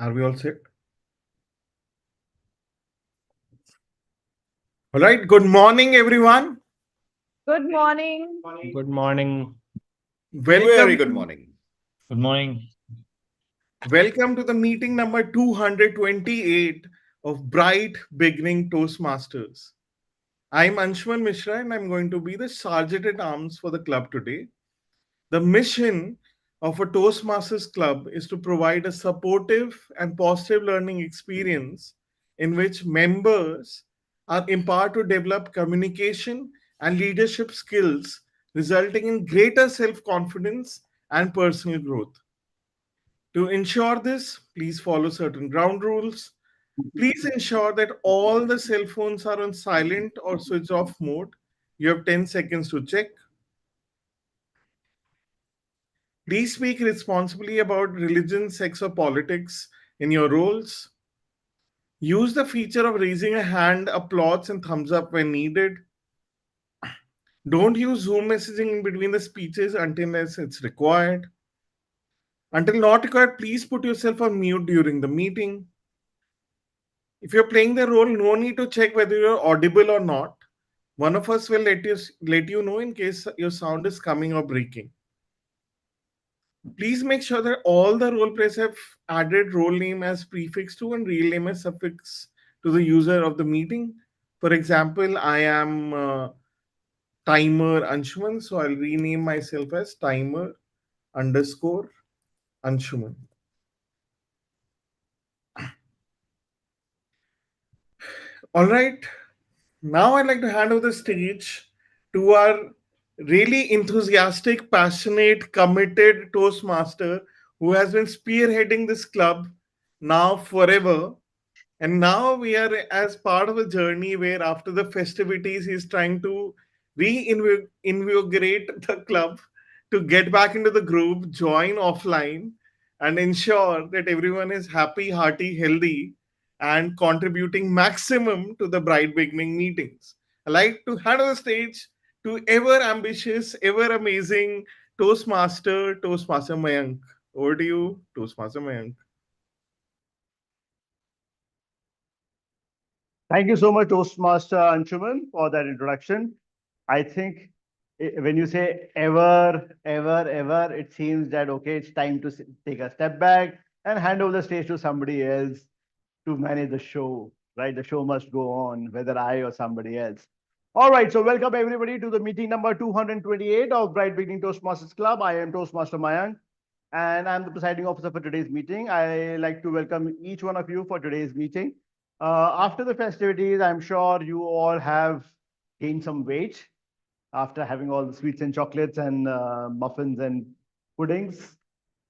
Are we all set? All right. Good morning, everyone. Good morning. Good morning. Welcome, Very good morning. Good morning. welcome to the meeting number 228 of Bright Beginning Toastmasters. I'm Anshuman Mishra and I'm going to be the Sergeant at Arms for the club today. The mission of a Toastmasters club is to provide a supportive and positive learning experience in which members are empowered to develop communication and leadership skills, resulting in greater self confidence and personal growth. To ensure this, please follow certain ground rules. Please ensure that all the cell phones are on silent or switch off mode. You have 10 seconds to check. Please speak responsibly about religion, sex, or politics in your roles. Use the feature of raising a hand, applause, and thumbs up when needed. Don't use Zoom messaging in between the speeches until it's required. Until not required, please put yourself on mute during the meeting. If you're playing the role, no need to check whether you're audible or not. One of us will let you know in case your sound is coming or breaking. Please make sure that all the role plays have added role name as prefix to and real name as suffix to the user of the meeting. For example, I am timer Anshuman, so I'll rename myself as timer underscore Anshuman. All right, now I'd like to hand over the stage to our really enthusiastic, passionate, committed Toastmaster who has been spearheading this club now forever. And now we are as part of a journey where after the festivities, he's trying to reinvigorate the club to get back into the group, join offline, and ensure that everyone is happy, hearty, healthy, and contributing maximum to the Bright Beginning meetings. I like to hand over the stage to ever ambitious, ever amazing Toastmaster Mayank. Over to you, Toastmaster Mayank. Thank you so much, Toastmaster Anshuman, for that introduction. I think when you say ever, it seems that, okay, it's time to take a step back and hand over the stage to somebody else to manage the show, right? The show must go on, whether I or somebody else. All right, so welcome everybody to the meeting number 228 of Bright Beginning Toastmasters Club. I am Toastmaster Mayank, and I'm the presiding officer for today's meeting. I like to welcome each one of you for today's meeting. After the festivities, I'm sure you all have gained some weight after having all the sweets and chocolates and muffins and puddings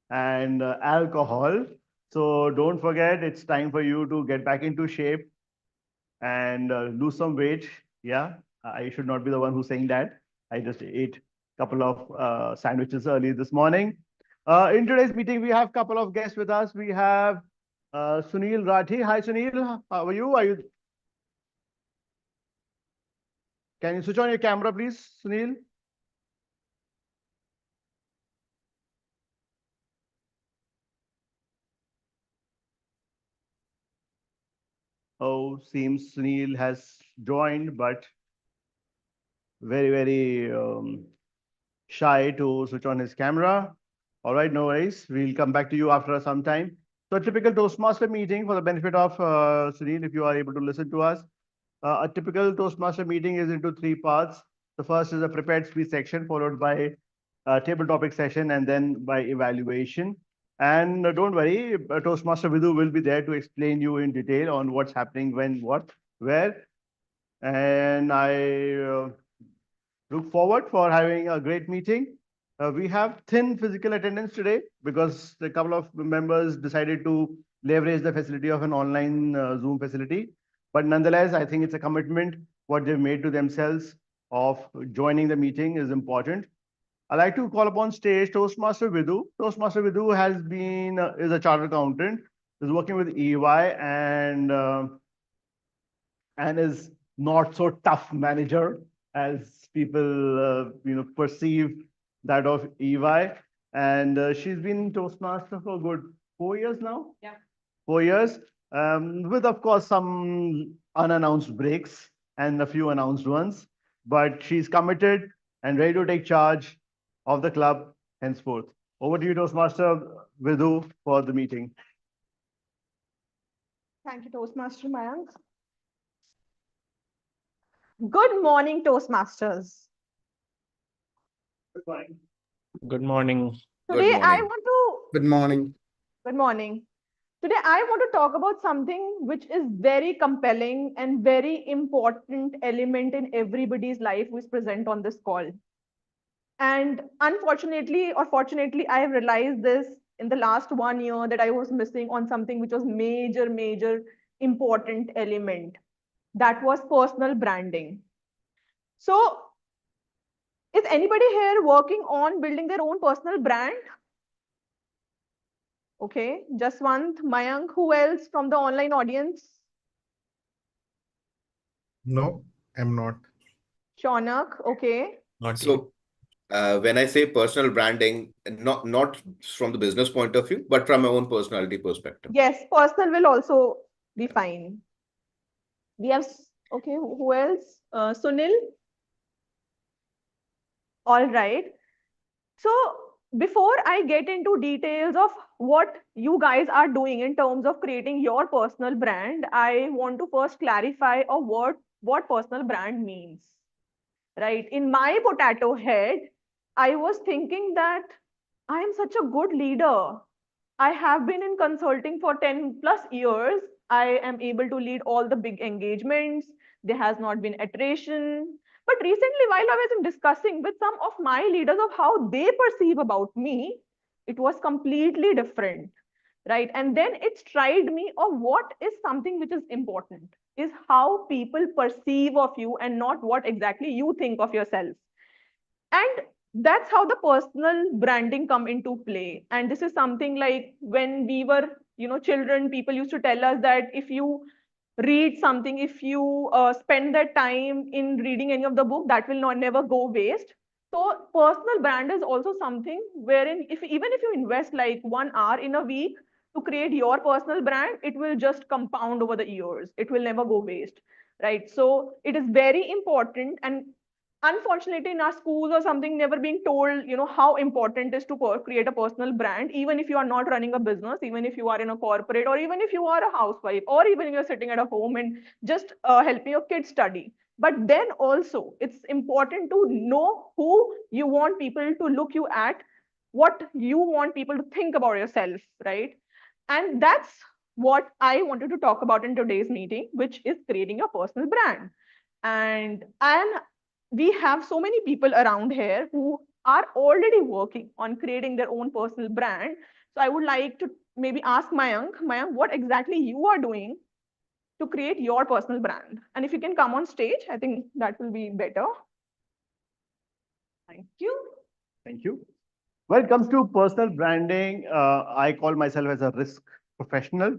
and alcohol. So don't forget, it's time for you to get back into shape and lose some weight. Yeah, I should not be the one who's saying that. I just ate a couple of sandwiches early this morning. In today's meeting, we have a couple of guests with us. We have Sunil Rathi. Hi, Sunil. How are you? Can you switch on your camera, please, Sunil? Oh, seems Sunil has joined, but very shy to switch on his camera. All right, no worries. We'll come back to you after some time. So a typical Toastmaster meeting for the benefit of Sunil, if you are able to listen to us. A typical Toastmaster meeting is into three parts. The first is a prepared speech section, followed by a table topic session, and then by evaluation. And don't worry, Toastmaster Vidhu will be there to explain you in detail on what's happening, when, what, where. And I look forward for having a great meeting. We have thin physical attendance today because a couple of members decided to leverage the facility of an online Zoom facility. But nonetheless, I think it's a commitment what they've made to themselves of joining the meeting is important. I'd like to call upon stage Toastmaster Vidhu. Toastmaster Vidhu has been is a chartered accountant, is working with EY and is not so tough manager as people perceive that of EY. And she's been Toastmaster for good 4 years now. Yeah. 4 years, with of course some unannounced breaks and a few announced ones. But she's committed and ready to take charge of the club henceforth. Over to you, Toastmaster Vidhu, for the meeting. Thank you, Toastmaster Mayank. Good morning, Toastmasters. Good morning. Good Today I morning. want to Good morning. Good morning. Today I want to talk about something which is very compelling and very important element in everybody's life who is present on this call. And unfortunately or fortunately, I have realized this in the last 1 year that I was missing on something which was major important element. That was personal branding. So is anybody here working on building their own personal brand? Okay, Jaswant, Mayank, who else from the online audience? No, I'm not. Shaunak, okay. Not yet. So, when I say personal branding, not from the business point of view, but from my own personality perspective. Yes, personal will also be fine. We have, okay, who else? Sunil? All right. So before I get into details of what you guys are doing in terms of creating your personal brand, I want to first clarify a word what personal brand means. Right? In my potato head, I was thinking that I am such a good leader. I have been in consulting for 10 plus years. I am able to lead all the big engagements. There has not been iteration. But recently, while I was discussing with some of my leaders of how they perceive about me, it was completely different. Right. And then it strayed me of what is something which is important is how people perceive of you and not what exactly you think of yourself. And that's how the personal branding come into play. And this is something like when we were children, people used to tell us that if you read something, if you spend that time in reading any of the book, that will not never go waste. So personal brand is also something wherein if even if you invest like 1 hour in a week to create your personal brand, it will just compound over the years, it will never go waste, right? So it is very important. And unfortunately in our schools or something never being told how important it is to create a personal brand, even if you are not running a business, even if you are in a corporate, or even if you are a housewife, or even if you're sitting at a home and just helping your kids study. But then also it's important to know who you want people to look you at, what you want people to think about yourself, right? And that's what I wanted to talk about in today's meeting, which is creating your personal brand. And we have so many people around here who are already working on creating their own personal brand. So I would like to maybe ask Mayank, what exactly you are doing to create your personal brand. And if you can come on stage, I think that will be better. Thank you. Thank you. When it comes to personal branding, I call myself as a risk professional.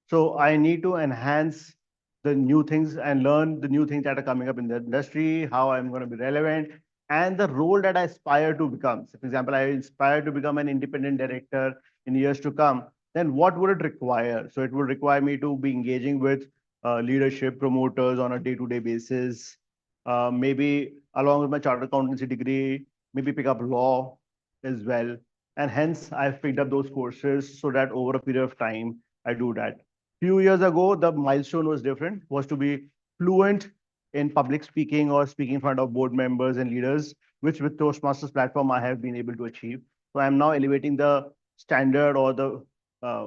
So I need to enhance the new things and learn the new things that are coming up in the industry, how I'm going to be relevant, and the role that I aspire to become. So for example, I aspire to become an independent director in years to come. Then what would it require? So it would require me to be engaging with leadership promoters on a day-to-day basis. Maybe along with my chartered accountancy degree, maybe pick up law as well. And hence, I've picked up those courses so that over a period of time, I do that. Few years ago, the milestone was different, was to be fluent in public speaking or speaking in front of board members and leaders, which with Toastmasters platform, I have been able to achieve. So I'm now elevating the standard or the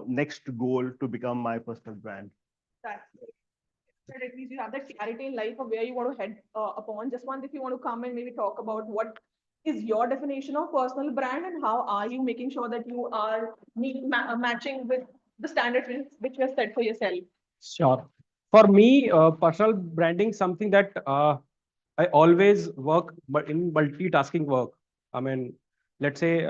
next goal to become my personal brand. That's that at least you have that clarity in life of where you want to head upon. Just one, if you want to come and maybe talk about what is your definition of personal brand and how are you making sure that you are matching with the standards which you have set for yourself. Sure. For me, personal branding something that I always work, but in multitasking work. I mean, let's say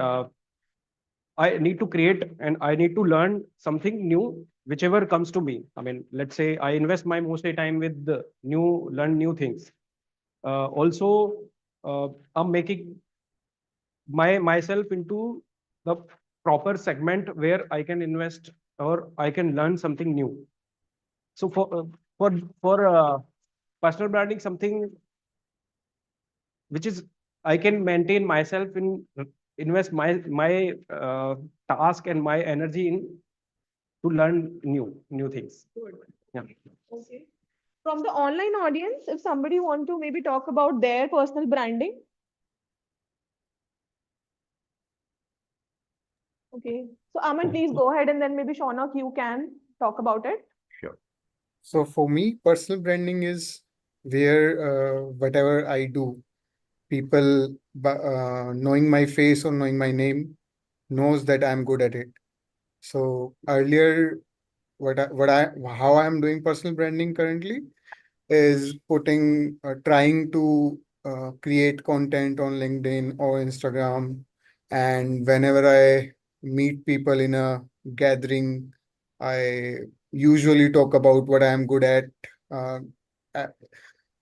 I need to create and I need to learn something new, whichever comes to me. I mean, let's say I invest my mostly time with the learn new things. Also, I'm making myself into the proper segment where I can invest or I can learn something new. So for personal branding, something which is I can maintain myself in invest my task and my energy in to learn new things. Yeah. Okay. From the online audience, if somebody want to maybe talk about their personal branding. Okay. So Aman, please go ahead, and then maybe Shaunak, you can talk about it. Sure. So for me, personal branding is where whatever I do, people knowing my face or knowing my name knows that I'm good at it. So earlier, how I'm doing personal branding currently is trying to create content on LinkedIn or Instagram. And whenever I meet people in a gathering, I usually talk about what I'm good at. Uh, uh,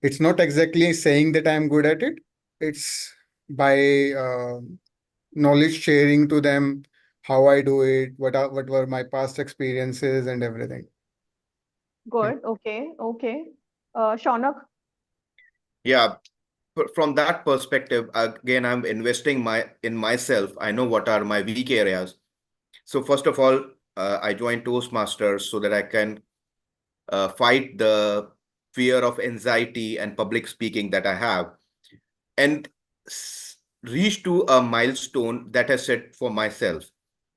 it's not exactly saying that I'm good at it. It's by knowledge sharing to them how I do it, what were my past experiences and everything. Yeah. Good. Okay. Okay. Shaunak. Yeah. From that perspective, again, I'm investing in myself. I know what are my weak areas. So first of all, I joined Toastmasters so that I can fight the fear of anxiety and public speaking that I have, and reach to a milestone that I set for myself.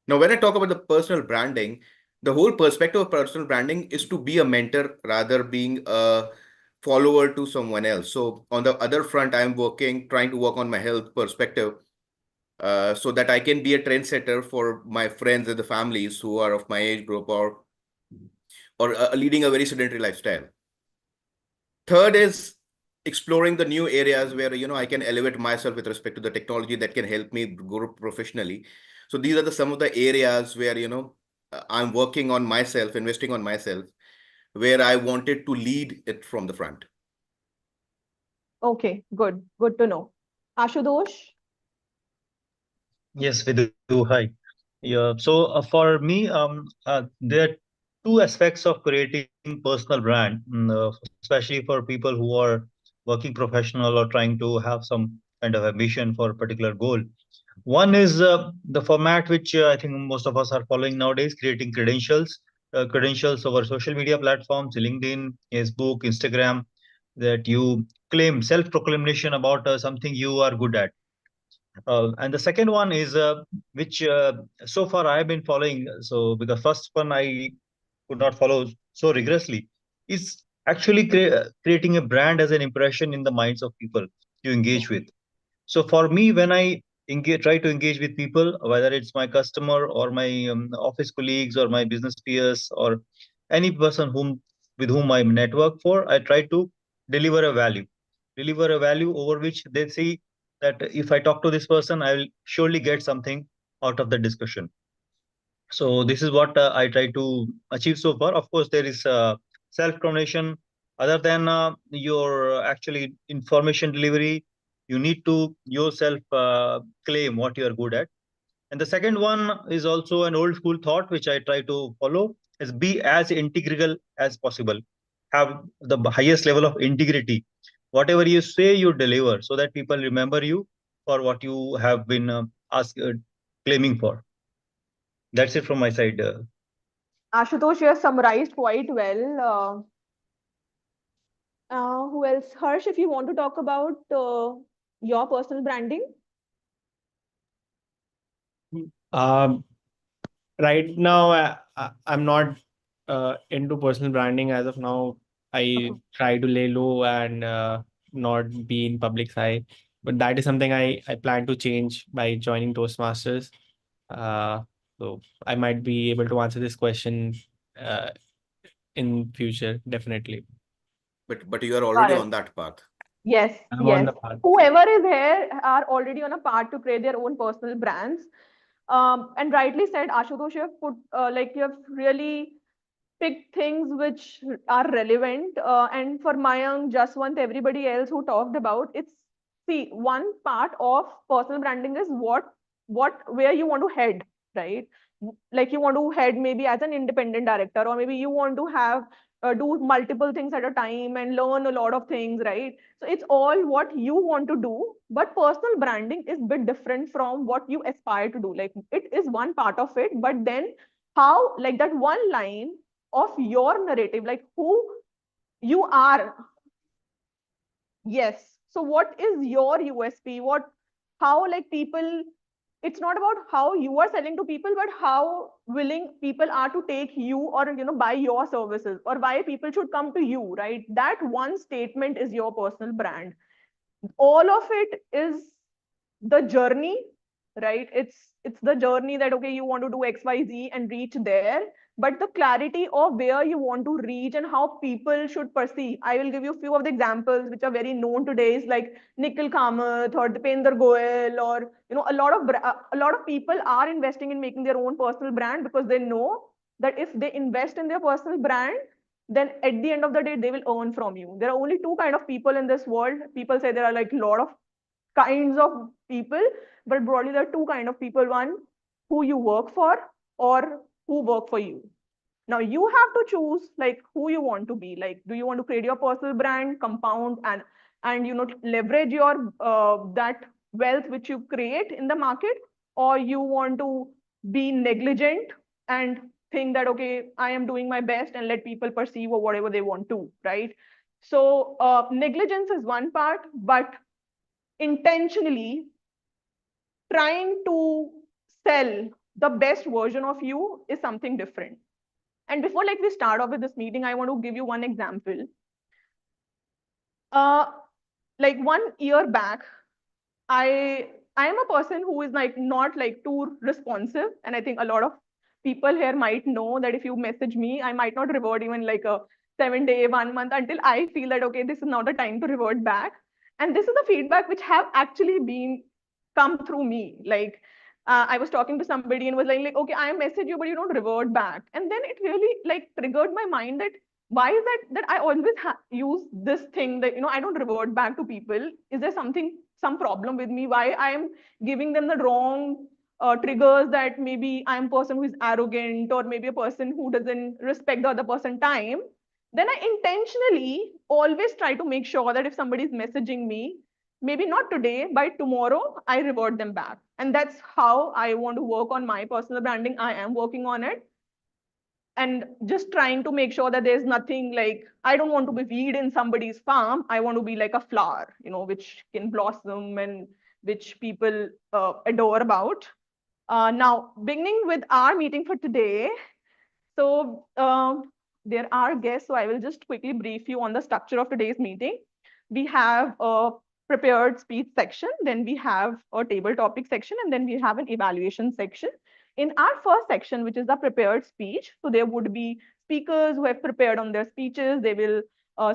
Now, when I talk about the personal branding, the whole perspective of personal branding is to be a mentor rather being a follower to someone else. So on the other front, I'm trying to work on my health perspective, so that I can be a trendsetter for my friends and the families who are of my age group, or leading a very sedentary lifestyle. Third is exploring the new areas where I can elevate myself with respect to the technology that can help me grow professionally. So these are some of the areas where I'm working on myself, investing on myself, where I wanted to lead it from the front. Okay. Good. Good to know. Ashutosh. Yes, we do. Hi. Yeah. So for me, there are two aspects of creating personal brand, especially for people who are working professional or trying to have some kind of ambition for a particular goal. One is the format which I think most of us are following nowadays, creating credentials over social media platforms, LinkedIn, Facebook, Instagram, that you claim self-proclamation about something you are good at. And the second one is which so far I have been following. So because first one I could not follow so rigorously, is actually creating a brand as an impression in the minds of people you engage with. So for me, when I try to engage with people, whether it's my customer or my office colleagues or my business peers or any person with whom I network for, I try to deliver a value, deliver a value over which they see that if I talk to this person, I will surely get something out of the discussion. So this is what I try to achieve so far. Of course, there is self promotion. Other than your actually information delivery, you need to yourself claim what you are good at. And the second one is also an old school thought which I try to follow: is be as integral as possible. Have the highest level of integrity. Whatever you say, you deliver, so that people remember you for what you have been claiming for. That's it from my side. Ashutosh, you have summarized quite well. Who else? Harsh, if you want to talk about your personal branding. Um, right now, I'm not into personal branding as of now. I try to lay low and not be in public's eye. But that is something I plan to change by joining Toastmasters. Uh, so I might be able to answer this question uh, in future, definitely. But you are Got already it. on that path. Yes, I'm on yes. the path. Whoever is here are already on a path to create their own personal brands. And rightly said, Ashutosh, you have you have really picked things which are relevant. And for Mayank, Jaswant, everybody else who talked about, it's see one part of personal branding is where you want to head, right? like you want to head maybe as an independent director, or maybe you want to have do multiple things at a time and learn a lot of things, right? So it's all what you want to do, but personal branding is a bit different from what you aspire to do. Like it is one part of it, but then how, like that one line of your narrative, like who you are. Yes. So what is your USP? How like people, it's not about how you are selling to people, but how willing people are to take you, or buy your services, or why people should come to you, right? That one statement is your personal brand. All of it is the journey, right? It's the journey that okay, you want to do XYZ and reach there, but the clarity of where you want to reach and how people should perceive. I will give you a few of the examples which are very known today, is like Nikhil Kamath or Dipender Goyal, or a lot of people are investing in making their own personal brand, because they know that if they invest in their personal brand, then at the end of the day they will earn from you. There are only two kind of people in this world. People say there are like a lot of kinds of people, but broadly there are two kind of people: one who you work for, or who work for you. Now you have to choose like who you want to be. Like, do you want to create your personal brand, compound, and leverage your that wealth which you create in the market, or you want to be negligent and think that okay, I am doing my best and let people perceive or whatever they want to, right? So negligence is one part, but intentionally trying to sell the best version of you is something different. And before like we start off with this meeting, I want to give you one example. uh like 1 year back, I am a person who is like not like too responsive, and I think a lot of people here might know that if you message me, I might not revert even like a 7 day, 1 month, until I feel that okay, this is not a time to revert back. And this is the feedback which have actually been come through me. Like I was talking to somebody and was like, okay, I message you, but you don't revert back. And then it really like triggered my mind that why is that I always use this thing that I don't revert back to people. Is there some problem with me? Why I am giving them the wrong triggers, that maybe I'm a person who is arrogant, or maybe a person who doesn't respect the other person time. Then I intentionally always try to make sure that if somebody is messaging me, maybe not today, by tomorrow, I revert them back. And that's how I want to work on my personal branding. I am working on it, and just trying to make sure that there's nothing like, I don't want to be weed in somebody's farm. I want to be like a flower, which can blossom and which people adore about. Now, beginning with our meeting for today, so there are guests, so I will just quickly brief you on the structure of today's meeting. We have a prepared speech section, then we have a table topic section, and then we have an evaluation section. In our first section, which is the prepared speech, so there would be speakers who have prepared on their speeches. They will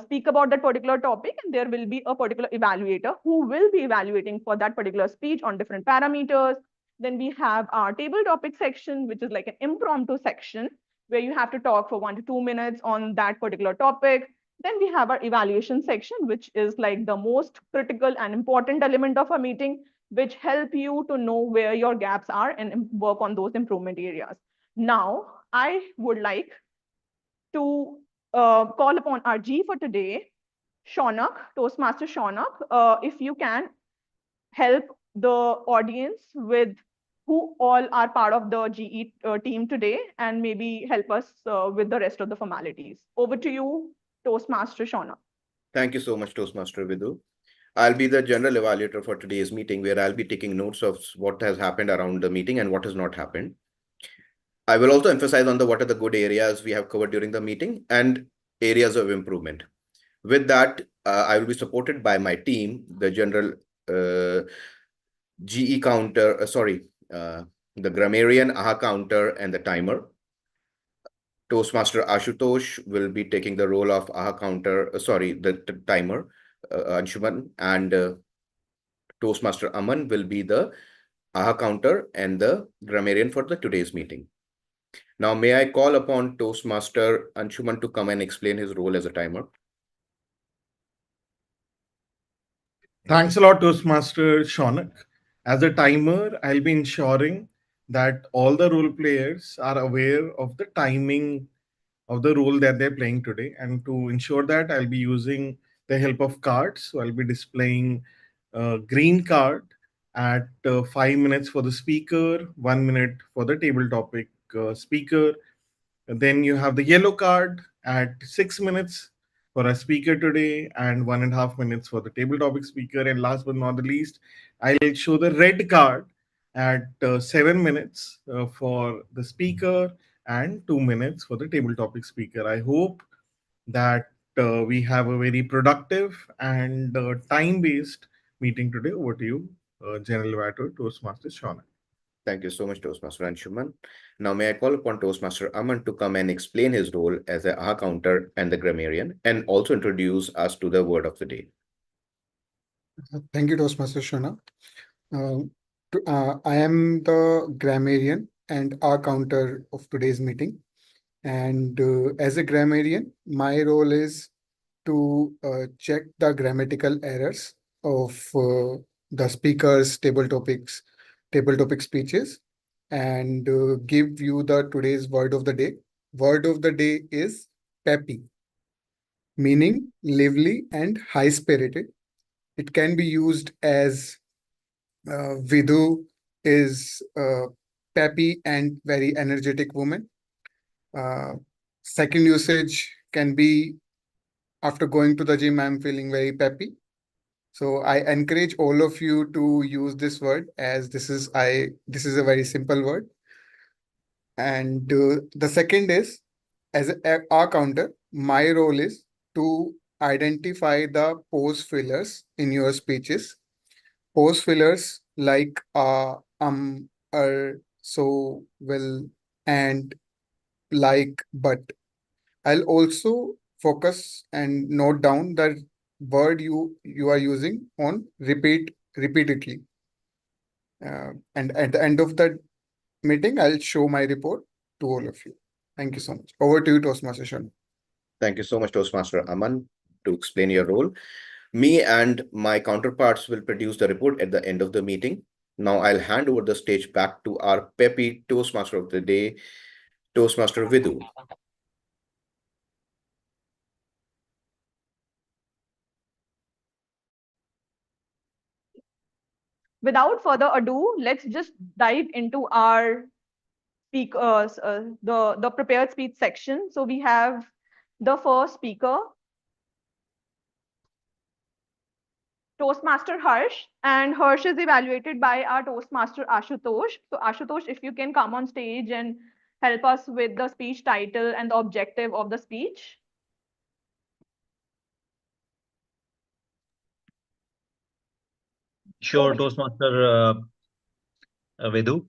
speak about that particular topic, and there will be a particular evaluator who will be evaluating for that particular speech on different parameters. Then we have our table topic section, which is like an impromptu section where you have to talk for 1 to 2 minutes on that particular topic. Then we have our evaluation section, which is like the most critical and important element of a meeting, which help you to know where your gaps are and work on those improvement areas. Now, I would like to call upon our G for today, Shaunak, Toastmaster Shaunak. If you can help the audience with who all are part of the GE team today, and maybe help us with the rest of the formalities. Over to you, Toastmaster Shauna. Thank you so much, Toastmaster Vidhu. I'll be the general evaluator for today's meeting, where I'll be taking notes of what has happened around the meeting and what has not happened. I will also emphasize on what are the good areas we have covered during the meeting and areas of improvement. With that, I will be supported by my team, the general GE counter, the grammarian, AHA counter, and the timer. Toastmaster Ashutosh will be taking the role of AHA counter, the timer, Anshuman, and Toastmaster Aman will be the AHA counter and the grammarian for the today's meeting. Now, may I call upon Toastmaster Anshuman to come and explain his role as a timer? Thanks a lot, Toastmaster Shaunak. As a timer, I'll be ensuring that all the role players are aware of the timing of the role that they're playing today. And to ensure that, I'll be using the help of cards. So I'll be displaying a green card at 5 minutes for the speaker, 1 minute for the table topic speaker. And then you have the yellow card at 6 minutes for a speaker today and 1.5 minutes for the table topic speaker. And last but not the least, I'll show the red card at 7 minutes for the speaker and 2 minutes for the table topic speaker. I hope that we have a very productive and time based meeting today. Over to you, General Elevator, Toastmaster Shauna. Thank you so much, Toastmaster Anshuman. Now, may I call upon Toastmaster Aman to come and explain his role as a aha counter and the grammarian, and also introduce us to the word of the day. Thank you, Toastmaster Shona. I am the grammarian and our counter of today's meeting. And as a grammarian, my role is to check the grammatical errors of the speaker's table topic speeches, and give you the today's word of the day. Word of the day is peppy, meaning lively and high spirited. It can be used as Vidhu is a peppy and very energetic woman. Uh, Second usage can be after going to the gym, I'm feeling very peppy. So I encourage all of you to use this word, as this is a very simple word. And the second is, as a R counter, my role is to identify the pause fillers in your speeches. Pause fillers like so, will, and, like, but. I'll also focus and note down the word you are using on repeatedly. And at the end of the meeting, I'll show my report to all of you. Thank you so much. Over to you, Toastmaster Sean. Thank you so much, Toastmaster Aman, to explain your role. Me and my counterparts will produce the report at the end of the meeting. Now I'll hand over the stage back to our peppy Toastmaster of the day, Toastmaster Vidhu. Without further ado, let's just dive into our the prepared speech section. So we have the first speaker, Toastmaster Harsh, and Harsh is evaluated by our Toastmaster Ashutosh. So Ashutosh, if you can come on stage and help us with the speech title and the objective of the speech. Sure, Toastmaster Vedu.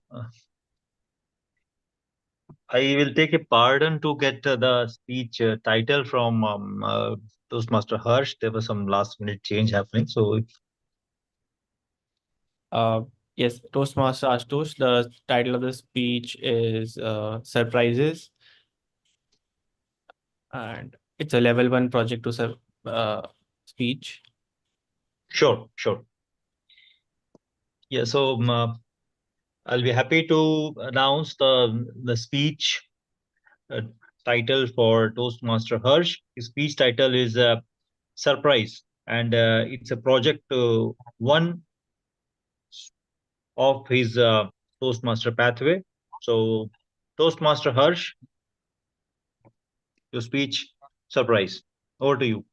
I will take a pardon to get the speech title from Toastmaster Harsh. There was some last minute change happening. So, Uh, yes, Toastmaster Ashutosh, the title of the speech is Surprises. And it's a level 1 project to speech. sure. Yeah, so I'll be happy to announce the speech uh, title for Toastmaster Harsh. His speech title is Surprise, and it's a project one of his Toastmaster pathway. So, Toastmaster Harsh, your speech, Surprise. Over to you.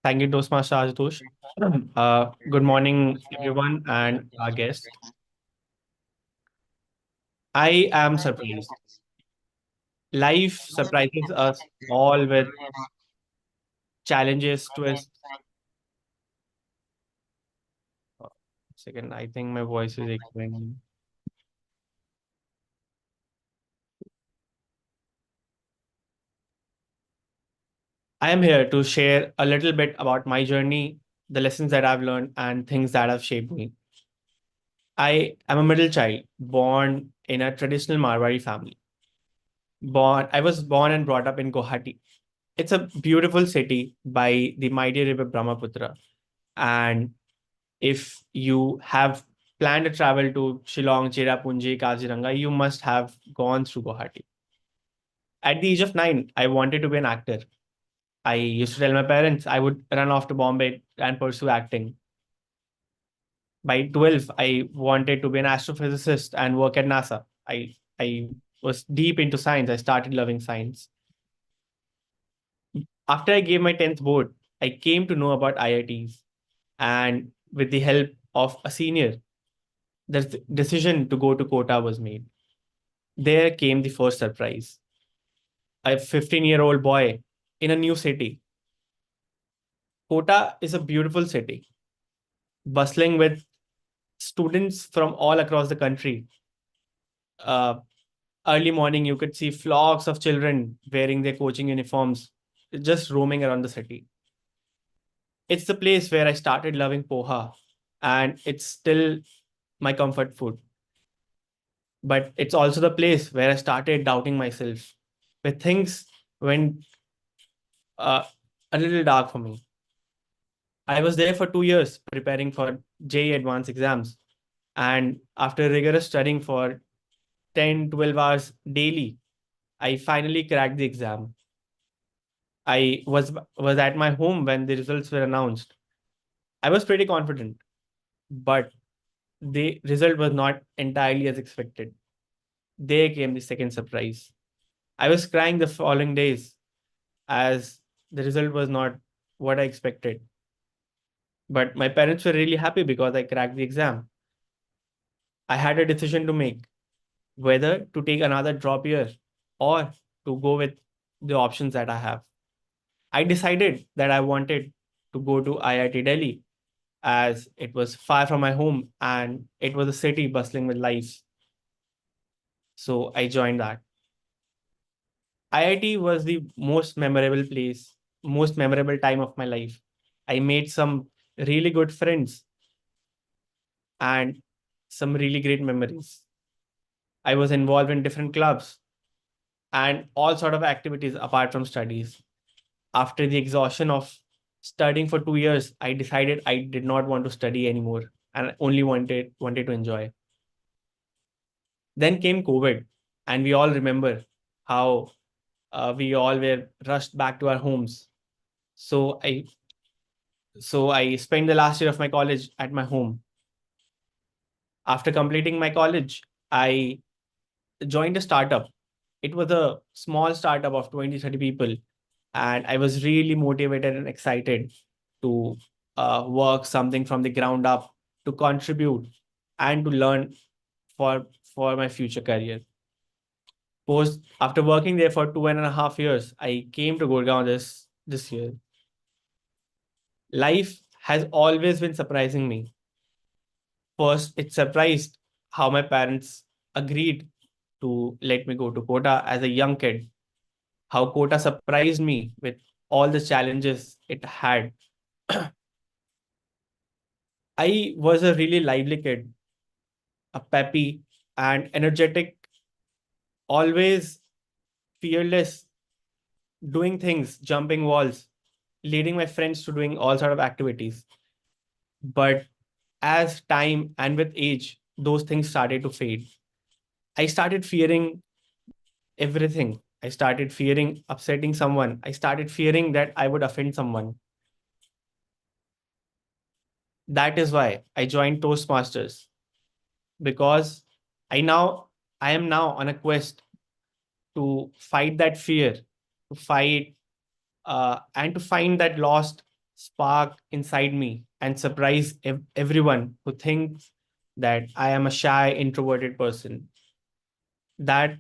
Thank you, Toastmaster Ashutosh. Good morning, everyone, and our guest. I am surprised. Life surprises us all with challenges, twists. Second, I think my voice is echoing. I am here to share a little bit about my journey, the lessons that I've learned, and things that have shaped me. I am a middle child, born in a traditional Marwari family. I was born and brought up in Guwahati. It's a beautiful city by the mighty river Brahmaputra. And if you have planned a travel to Shillong, Cherrapunji, Kaziranga, you must have gone through Guwahati. At the age of 9, I wanted to be an actor. I used to tell my parents I would run off to Bombay and pursue acting. By 12, I wanted to be an astrophysicist and work at NASA. I was deep into science. I started loving science. After I gave my 10th board, I came to know about IITs. And with the help of a senior, the decision to go to Kota was made. There came the first surprise. A 15-year-old boy in a new city. Kota is a beautiful city, bustling with students from all across the country. Uh, Early morning, you could see flocks of children wearing their coaching uniforms, just roaming around the city. It's the place where I started loving poha, and it's still my comfort food. But it's also the place where I started doubting myself, where things went uh, a little dark for me. I was there for 2 years preparing for JEE advanced exams. And after rigorous studying for 10, 12 hours daily, I finally cracked the exam. I was at my home when the results were announced. I was pretty confident, but the result was not entirely as expected. There came the second surprise. I was crying the following days as the result was not what I expected. But my parents were really happy because I cracked the exam. I had a decision to make whether to take another drop year or to go with the options that I have. I decided that I wanted to go to IIT Delhi as it was far from my home and it was a city bustling with life. So I joined that. IIT was the most memorable time of my life. I made some really good friends and some really great memories. I was involved in different clubs and all sort of activities apart from studies. After the exhaustion of studying for 2 years, I decided I did not want to study anymore and only wanted to enjoy. Then came COVID, and we all remember how we all were rushed back to our homes. So I spent the last year of my college at my home. After completing my college, I joined a startup. It was a small startup of 20, 30 people. And I was really motivated and excited to work something from the ground up, to contribute and to learn for my future career. Post After working there for 2.5 years, I came to Gurgaon this year. Life has always been surprising me. First, it surprised how my parents agreed to let me go to Kota as a young kid. How Kota surprised me with all the challenges it had. I was a really lively kid, a peppy and energetic, always fearless, doing things, jumping walls, leading my friends to doing all sort of activities. But as time and with age, those things started to fade. I started fearing everything. I started fearing upsetting someone. I started fearing that I would offend someone. That is why I joined Toastmasters, because I now I am now on a quest to fight that fear, to fight and to find that lost spark inside me and surprise everyone who thinks that I am a shy, introverted person. That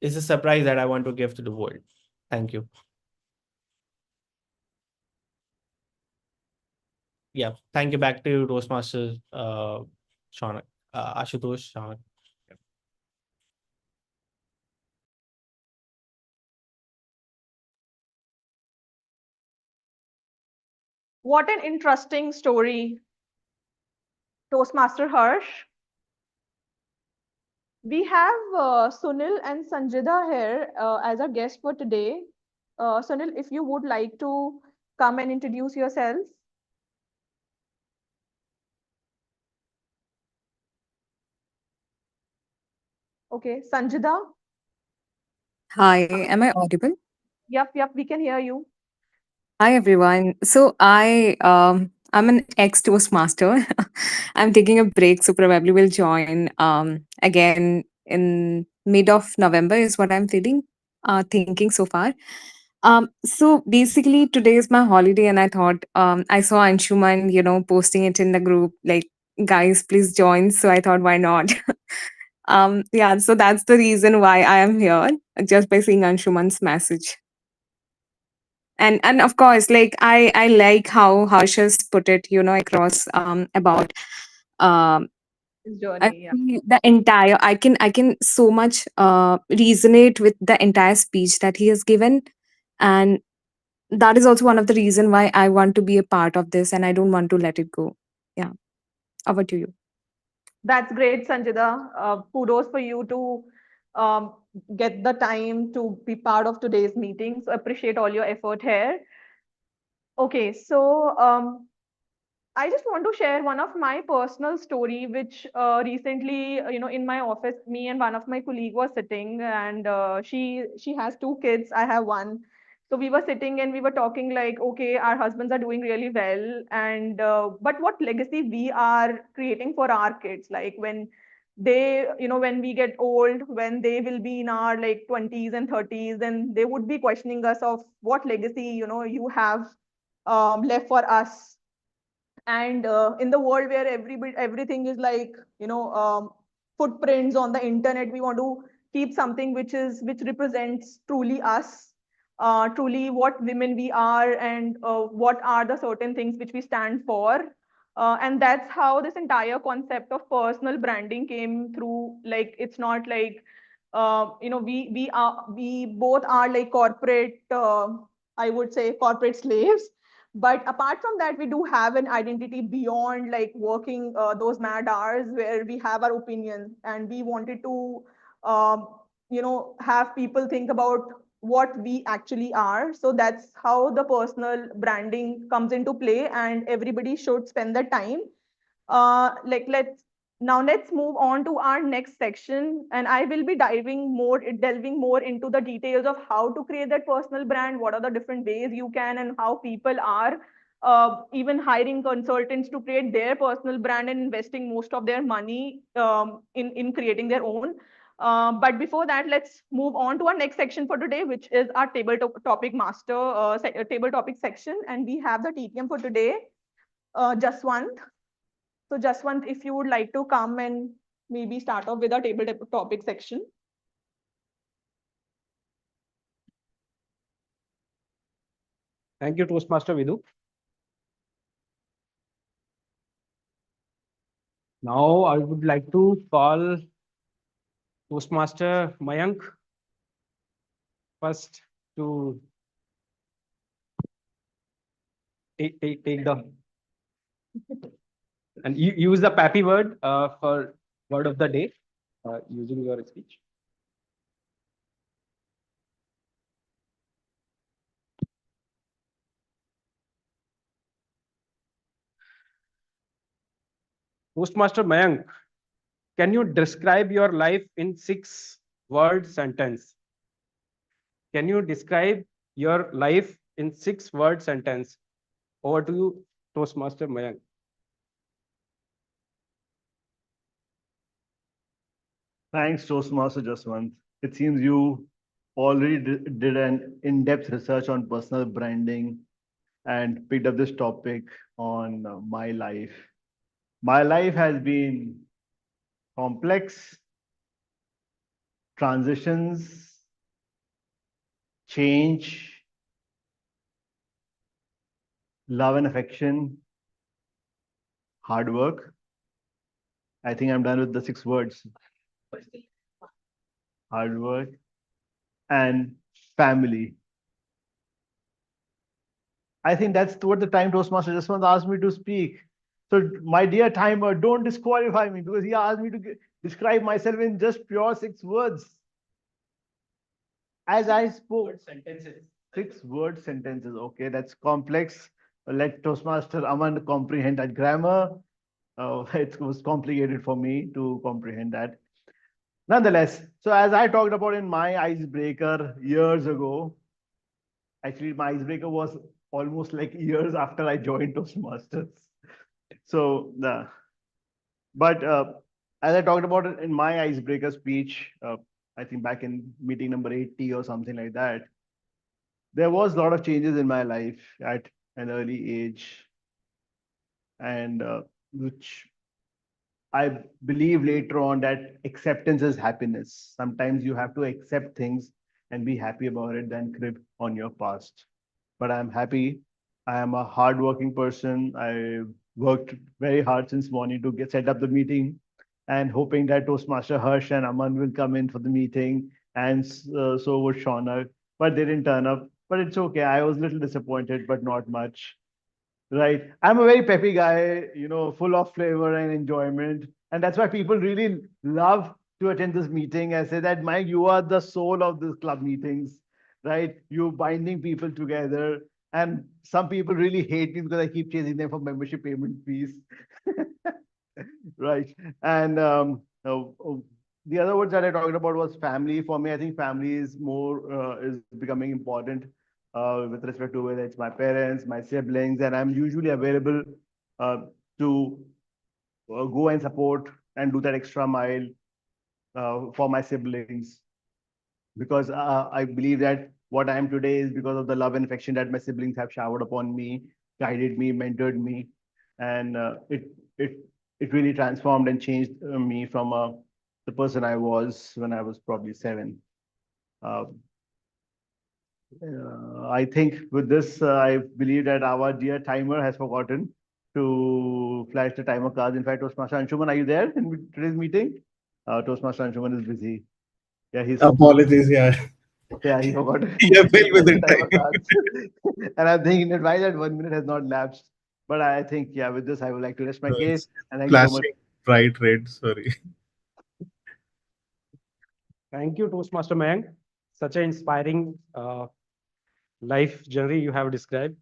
is a surprise that I want to give to the world. Thank you. Yeah, thank you. Back to you, Toastmasters, Shaunak, Ashutosh, Shaunak. What an interesting story, Toastmaster Harsh. We have Sunil and Sanjida here as our guests for today. Sunil, if you would like to come and introduce yourself. Okay, Sanjida. Hi, am I audible? Yep, we can hear you. Hi everyone. So I'm an ex Toastmaster. I'm taking a break, so probably will join again in mid of November is what I'm feeling thinking so far. So basically today is my holiday and I thought I saw Anshuman, posting it in the group like guys please join. So I thought why not? Yeah, so that's the reason why I am here, just by seeing Anshuman's message. And of course like I like how Harsh's put it across about um This I journey, yeah. feel the entire I can so much resonate with the entire speech that he has given, and that is also one of the reason why I want to be a part of this and I don't want to let it go. Yeah, over to you. That's great, Sanjida. Kudos for you to um, get the time to be part of today's meeting. So appreciate all your effort here. Okay, so I just want to share one of my personal story, which recently, in my office, me and one of my colleague was sitting, and she has two kids. I have one. So we were sitting and we were talking like, okay, our husbands are doing really well, and but what legacy we are creating for our kids? Like when they, when we get old, when they will be in our like 20s and 30s, then they would be questioning us of what legacy, you have left for us. And in the world where everything is like footprints on the internet, we want to keep something which represents truly us, truly what women we are, and what are the certain things which we stand for. And that's how this entire concept of personal branding came through. Like it's not like we both are like corporate, I would say corporate slaves. But apart from that, we do have an identity beyond like working those mad hours, where we have our opinions and we wanted to um, have people think about what we actually are. So that's how the personal branding comes into play, and everybody should spend the time. Like let's move on to our next section, and I will be delving more into the details of how to create that personal brand, what are the different ways you can, and how people are even hiring consultants to create their personal brand and investing most of their money in creating their own. But before that, let's move on to our next section for today, which is our topic master table topic section, and we have the TTM for today, Jaswant. So Jaswant, if you would like to come and maybe start off with our table topic section. Thank you, Toastmaster Vidu. Now I would like to call Toastmaster Mayank first to take the and use the Pappy word for word of the day using your speech. Toastmaster Mayank, can you describe your life in 6-word sentence? Can you describe your life in 6-word sentence? Over to you, Toastmaster Mayank. Thanks, Toastmaster Jaswant. It seems you already did an in-depth research on personal branding and picked up this topic on my life. My life has been complex, transitions, change, love and affection, hard work. I think I'm done with the 6 words. Hard work and family. I think that's what the time Toastmaster just once asked me to speak. So, my dear timer, don't disqualify me because he asked me to describe myself in just pure 6 words. As I spoke, sentences. 6 word sentences. Okay, that's complex. Let Toastmaster Aman comprehend that grammar. It was complicated for me to comprehend that. Nonetheless, so as I talked about in my icebreaker years ago, actually my icebreaker was almost like years after I joined Toastmasters. So, but as I talked about it in my icebreaker speech, I think back in meeting number 80 or something like that, there was a lot of changes in my life at an early age, and which I believe later on that acceptance is happiness. Sometimes you have to accept things and be happy about it than crib on your past. But I'm happy. I am a hardworking person. I worked very hard since morning to get set up the meeting and hoping that Toastmaster Harsh and Aman will come in for the meeting, and so would Shaunak, but they didn't turn up. But it's okay. I was a little disappointed, but not much. Right. I'm a very peppy guy, full of flavor and enjoyment. And that's why people really love to attend this meeting. I say that, Mike, you are the soul of this club meetings, right? You binding people together. And some people really hate me because I keep chasing them for membership payment fees. Right. And the other words that I talked about was family. For me, I think family is more is becoming important with respect to whether it's my parents, my siblings, and I'm usually available uh, to go and support and do that extra mile for my siblings because I believe that what I am today is because of the love and affection that my siblings have showered upon me, guided me, mentored me, and it it really transformed and changed me from the person I was when I was probably 7. Uh, I think with this, I believe that our dear timer has forgotten to flash the timer cards. In fact, Toastmaster Anshuman, are you there in today's meeting? Toastmaster Anshuman is busy. Yeah, he's Apologies, yeah. yeah, he forgot to Yeah, well flash the within timer time. cards. And I'm thinking that why that 1 minute has not lapsed. But I think, yeah, with this, I would like to rest my No, case. it's And thank you so much. flashing bright red. Sorry. Thank you, Toastmaster Mayank. Such an inspiring life journey you have described.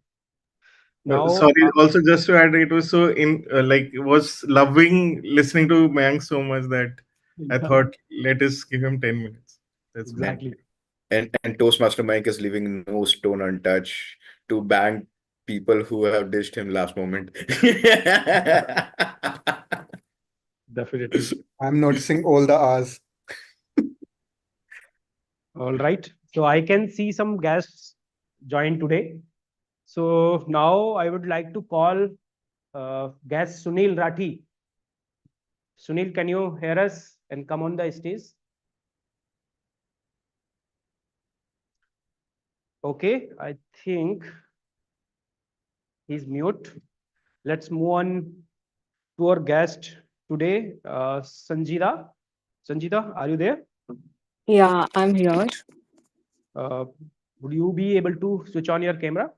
Now, Sorry. Also, just to add, it was so like was loving listening to Mayank so much that I thought let us give him 10 minutes. That's why. And exactly. and Toastmaster Mike is leaving no stone untouched to bang people who have dished him last moment. Definitely. I'm noticing all the R's. All right. So I can see some guests join today. So now I would like to call guest Sunil Rathi. Sunil, can you hear us and come on the stage? Okay, I think he's mute. Let's move on to our guest today, Sanjita. Sanjita, are you there? Yeah, I'm here. Uh, would you be able to switch on your camera?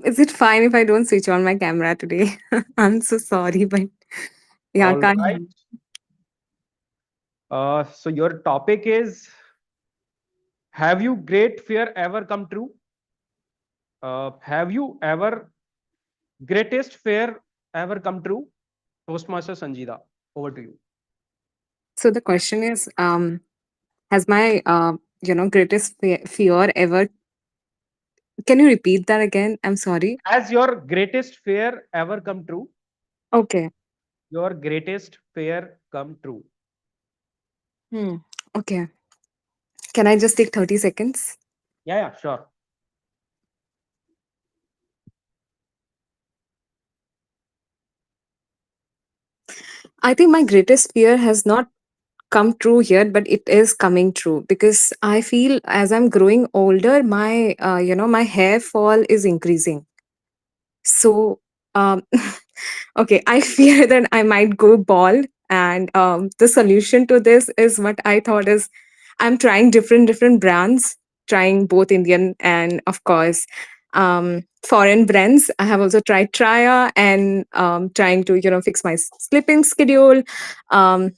Is it fine if I don't switch on my camera today? I'm so sorry, but yeah, All can't. right. So your topic is, have you great fear ever come true? Have you ever greatest fear ever come true? Toastmaster Sanjita, over to you. So the question is, has my greatest fear ever? Can you repeat that again? I'm sorry. Has your greatest fear ever come true? Okay. Your greatest fear come true? Hmm. Okay. Can I just take 30 seconds? Yeah, yeah, sure. I think my greatest fear has not come true yet, but it is coming true because I feel as I'm growing older, my my hair fall is increasing. So okay, I fear that I might go bald, and the solution to this is what I thought is I'm trying different brands, trying both Indian and of course foreign brands. I have also tried Traya and trying to fix my sleeping schedule. Um,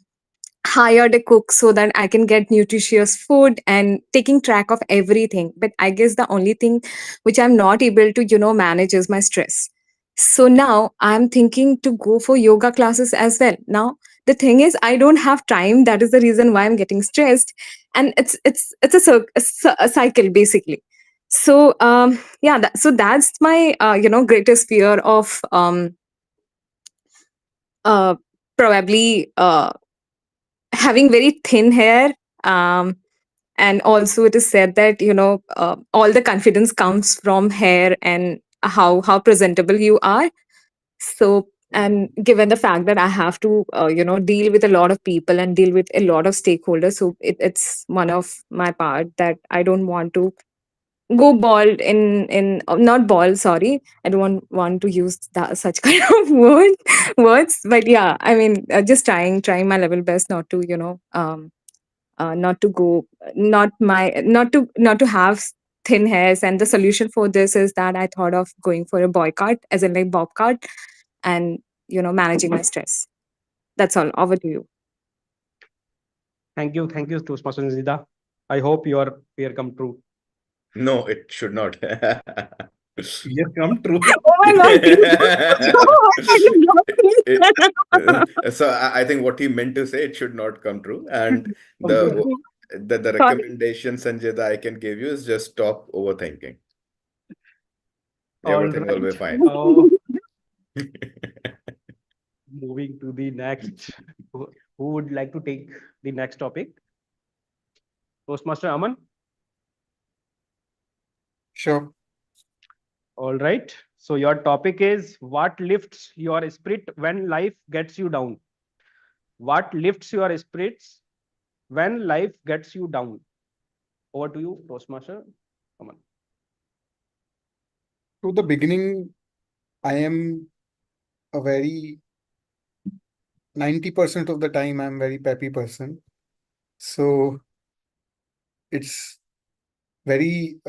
hired a cook so that I can get nutritious food and taking track of everything. But I guess the only thing which I'm not able to, manage is my stress. So now I'm thinking to go for yoga classes as well. Now, the thing is, I don't have time. That is the reason why I'm getting stressed, and it's a cycle basically. So yeah, so that's my greatest fear of uh, probably having very thin hair. And also it is said that all the confidence comes from hair and how presentable you are. So, and given the fact that I have to deal with a lot of people and deal with a lot of stakeholders, so it's one of my part that I don't want to go bald in not bald, sorry, I don't want to use that such kind of words, but yeah, I mean, just trying my level best not to not to go not to have thin hairs. And the solution for this is that I thought of going for a boycott, as in like bob cut, and managing my stress. That's all. Over to you. Thank you, Toastmaster Nizida. I hope your fear come true. No, it should not. Yeah, come true. Oh my god, please. I did not think that. So I think what he meant to say, it should not come true. And Okay. the Sorry. recommendation, Sanjay, that I can give you is just stop overthinking. All Everything will be right. fine. Moving to the next. Who would like to take the next topic? Toastmaster Aman. Sure. All right. So your topic is what lifts your spirit when life gets you down. What lifts your spirits when life gets you down? Over to you, Toastmaster Aman. To the beginning, I am a very 90% of the time I'm very peppy person. So it's very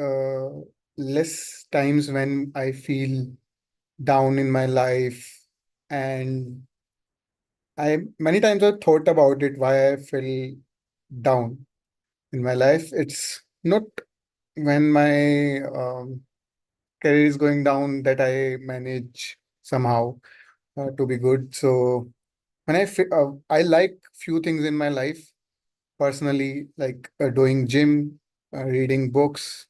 less times when I feel down in my life. And I many times I've thought about it, why I feel down in my life. It's not when my career is going down that I manage somehow to be good. So when I like few things in my life personally, like doing gym, reading books,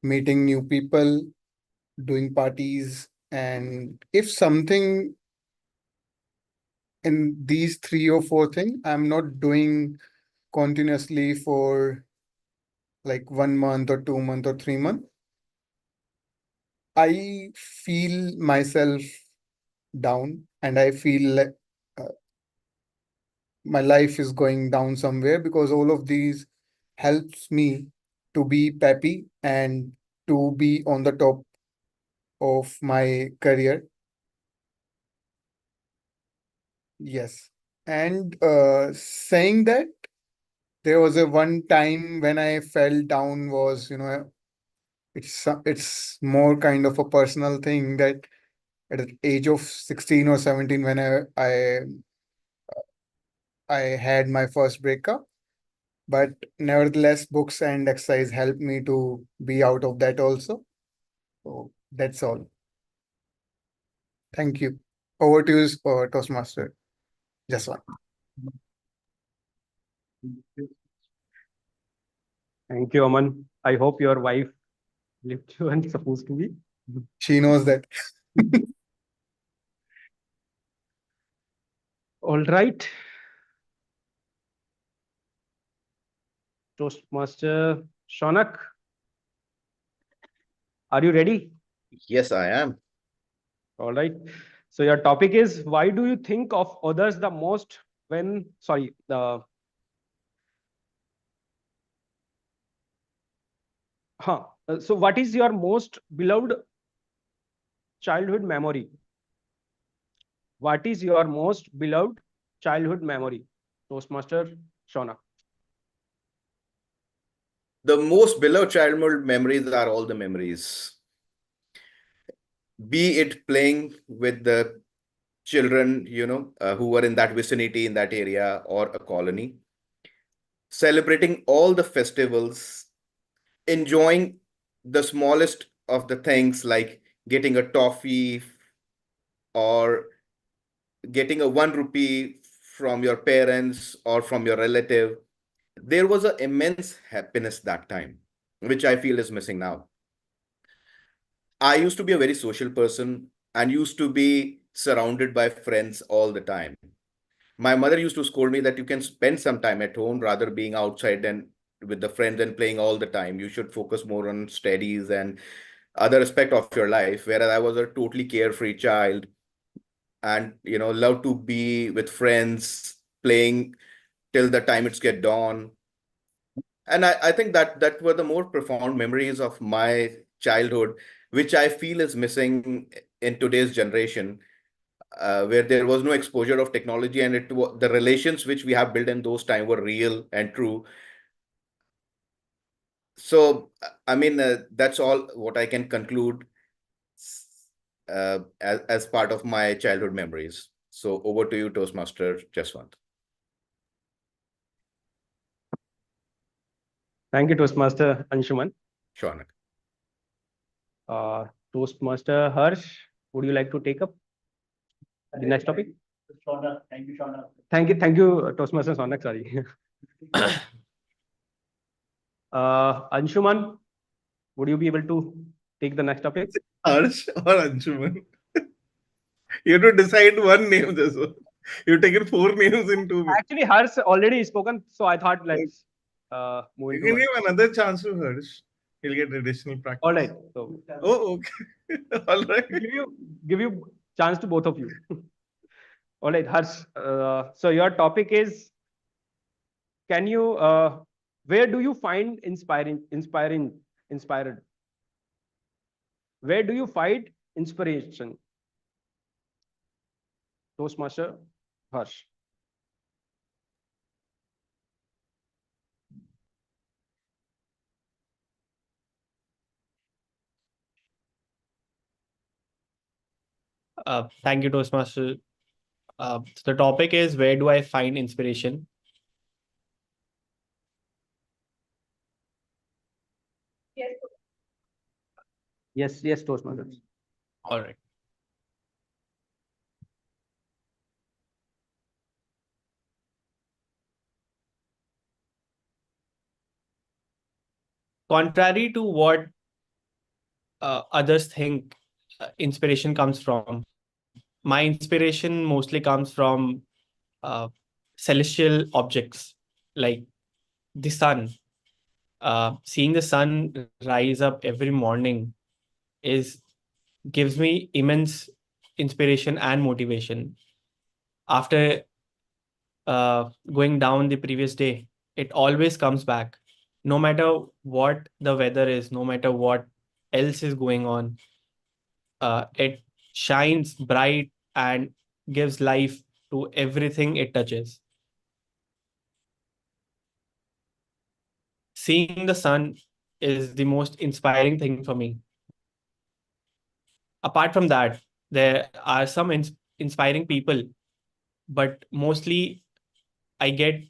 meeting new people, doing parties. And if something in these 3 or 4 things I'm not doing continuously for like 1 month or 2 months or 3 months, I feel myself down, and I feel like uh, my life is going down somewhere, because all of these helps me to be peppy and to be on the top of my career. Yes. And saying that, there was a one time when I fell down was, it's more kind of a personal thing, that at the age of 16 or 17, when I had my first breakup. But nevertheless, books and exercise helped me to be out of that also. So that's all. Thank you. Over to you, Toastmaster. Just one. Thank you, Aman. I hope your wife lifts you and supposed to be. She knows that. All right. Toastmaster Shonak, are you ready? Yes, I am. All right. So your topic is why do you think of others the most when sorry the so what is your most beloved childhood memory? What is your most beloved childhood memory? Toastmaster Shonak. The most beloved childhood memories are all the memories. Be it playing with the children, who were in that vicinity, in that area, or a colony, celebrating all the festivals, enjoying the smallest of the things like getting a toffee or getting a 1 rupee from your parents or from your relative, there was an immense happiness that time, which I feel is missing now. I used to be a very social person and used to be surrounded by friends all the time. My mother used to scold me that you can spend some time at home rather being outside and with the friends and playing all the time. You should focus more on studies and other aspect of your life. Whereas I was a totally carefree child and love to be with friends, playing till the time it's get dawn. And I think that were the more profound memories of my childhood, which I feel is missing in today's generation, where there was no exposure of technology, and the relations which we have built in those time were real and true. So I mean, that's all what I can conclude as part of my childhood memories. So over to you, Toastmaster Jaswant. Thank you, Toastmaster Anshuman. Sure, Anak. Toastmaster Harsh, would you like to take up the next topic? Thank you, Shauna. Thank you, Toastmaster Sonak. Sorry. Anshuman, would you be able to take the next topic? Harsh or Anshuman? You have to decide one name, Jaswant. You've taken 4 names in 2 minutes. Actually, Harsh already spoken, so I thought let's move You into can Harsh. give another chance to Harsh. He'll get additional practice. All right. So Oh, okay. All right. give you chance to both of you. All right, Harsh. So your topic is, can you where do you find inspired? Where do you find inspiration? Toastmaster Harsh. Thank you, Toastmaster. So the topic is, where do I find inspiration? Yes, Toastmaster. All right. Contrary to what others think inspiration comes from, my inspiration mostly comes from uh, celestial objects like the sun. Seeing the sun rise up every morning is gives me immense inspiration and motivation. After going down the previous day, it always comes back. No matter what the weather is, no matter what else is going on, it shines bright and gives life to everything it touches. Seeing the sun is the most inspiring thing for me. Apart from that, there are some inspiring people, but mostly I get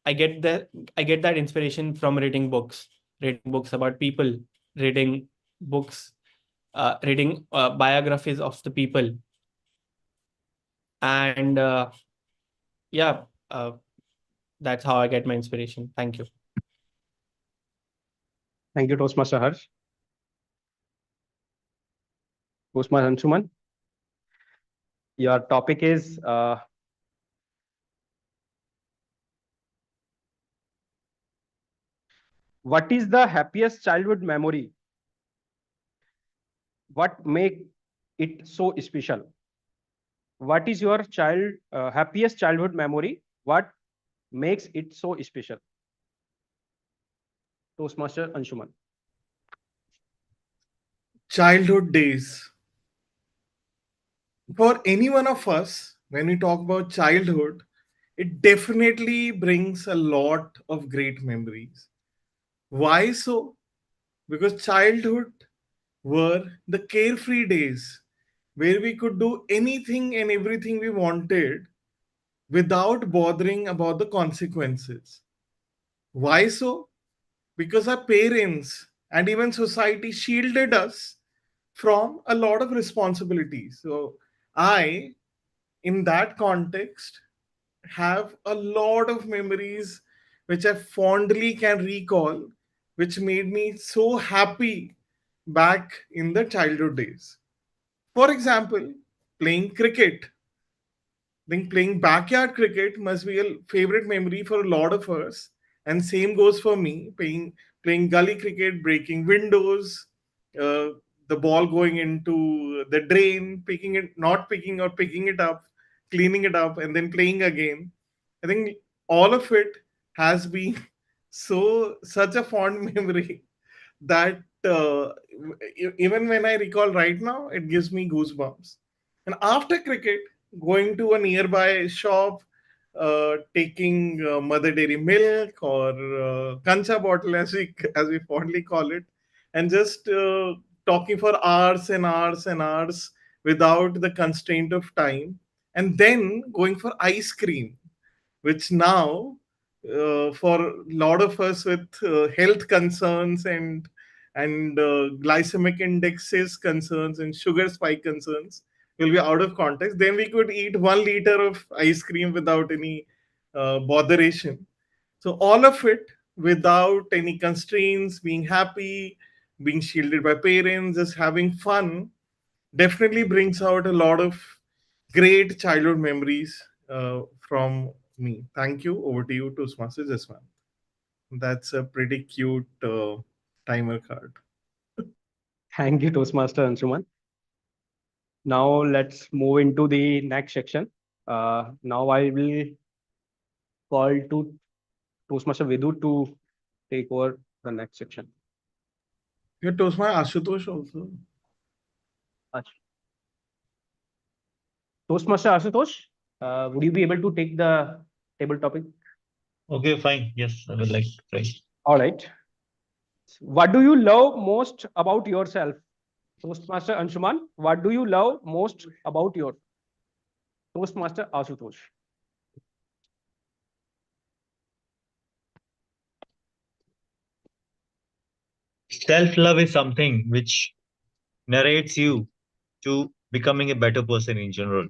I get that I get that inspiration from reading books about people, reading books, reading biographies of the people, and yeah, that's how I get my inspiration. Thank you. Thank you, Toastmaster Harsh. Toastmaster Anshuman, your topic is what is the happiest childhood memory? What make it so special? What is your happiest childhood memory? What makes it so special? Toastmaster Anshuman. Childhood days. For any one of us, when we talk about childhood, it definitely brings a lot of great memories. Why so? Because childhood were the carefree days where we could do anything and everything we wanted without bothering about the consequences. Why so? Because our parents and even society shielded us from a lot of responsibilities. So, I, in that context, have a lot of memories which I fondly can recall, which made me so happy back in the childhood days. For example, playing cricket. I think playing backyard cricket must be a favorite memory for a lot of us. And same goes for me. Playing gully cricket, breaking windows, uh, the ball going into the drain, picking it, not picking or picking it up, cleaning it up, and then playing again. I think all of it has been such a fond memory that even when I recall right now, it gives me goosebumps. And after cricket, going to a nearby shop, taking Mother Dairy milk or kancha bottle, as we fondly call it, and just talking for hours and hours and hours without the constraint of time, and then going for ice cream, which now for a lot of us with health concerns and glycemic indexes concerns and sugar spike concerns will be out of context. Then we could eat 1 liter of ice cream without any botheration. So all of it without any constraints, being happy, being shielded by parents, just having fun, definitely brings out a lot of great childhood memories from me. Thank you. Over to you, Toastmasters Jaswant. That's a pretty cute timer card. Thank you, Toastmaster Anshuman. Now let's move into the next section. Now I will call to Toastmaster Vidu to take over the next section. Yeah, Toastmaster Ashutosh also. Toastmaster Ashutosh, would you be able to take the table topic? Okay, fine. Yes, I would like to try. All right. What do you love most about yourself? Toastmaster Anshuman, what do you love most about your Toastmaster Ashutosh? Self-love is something which narrates you to becoming a better person in general,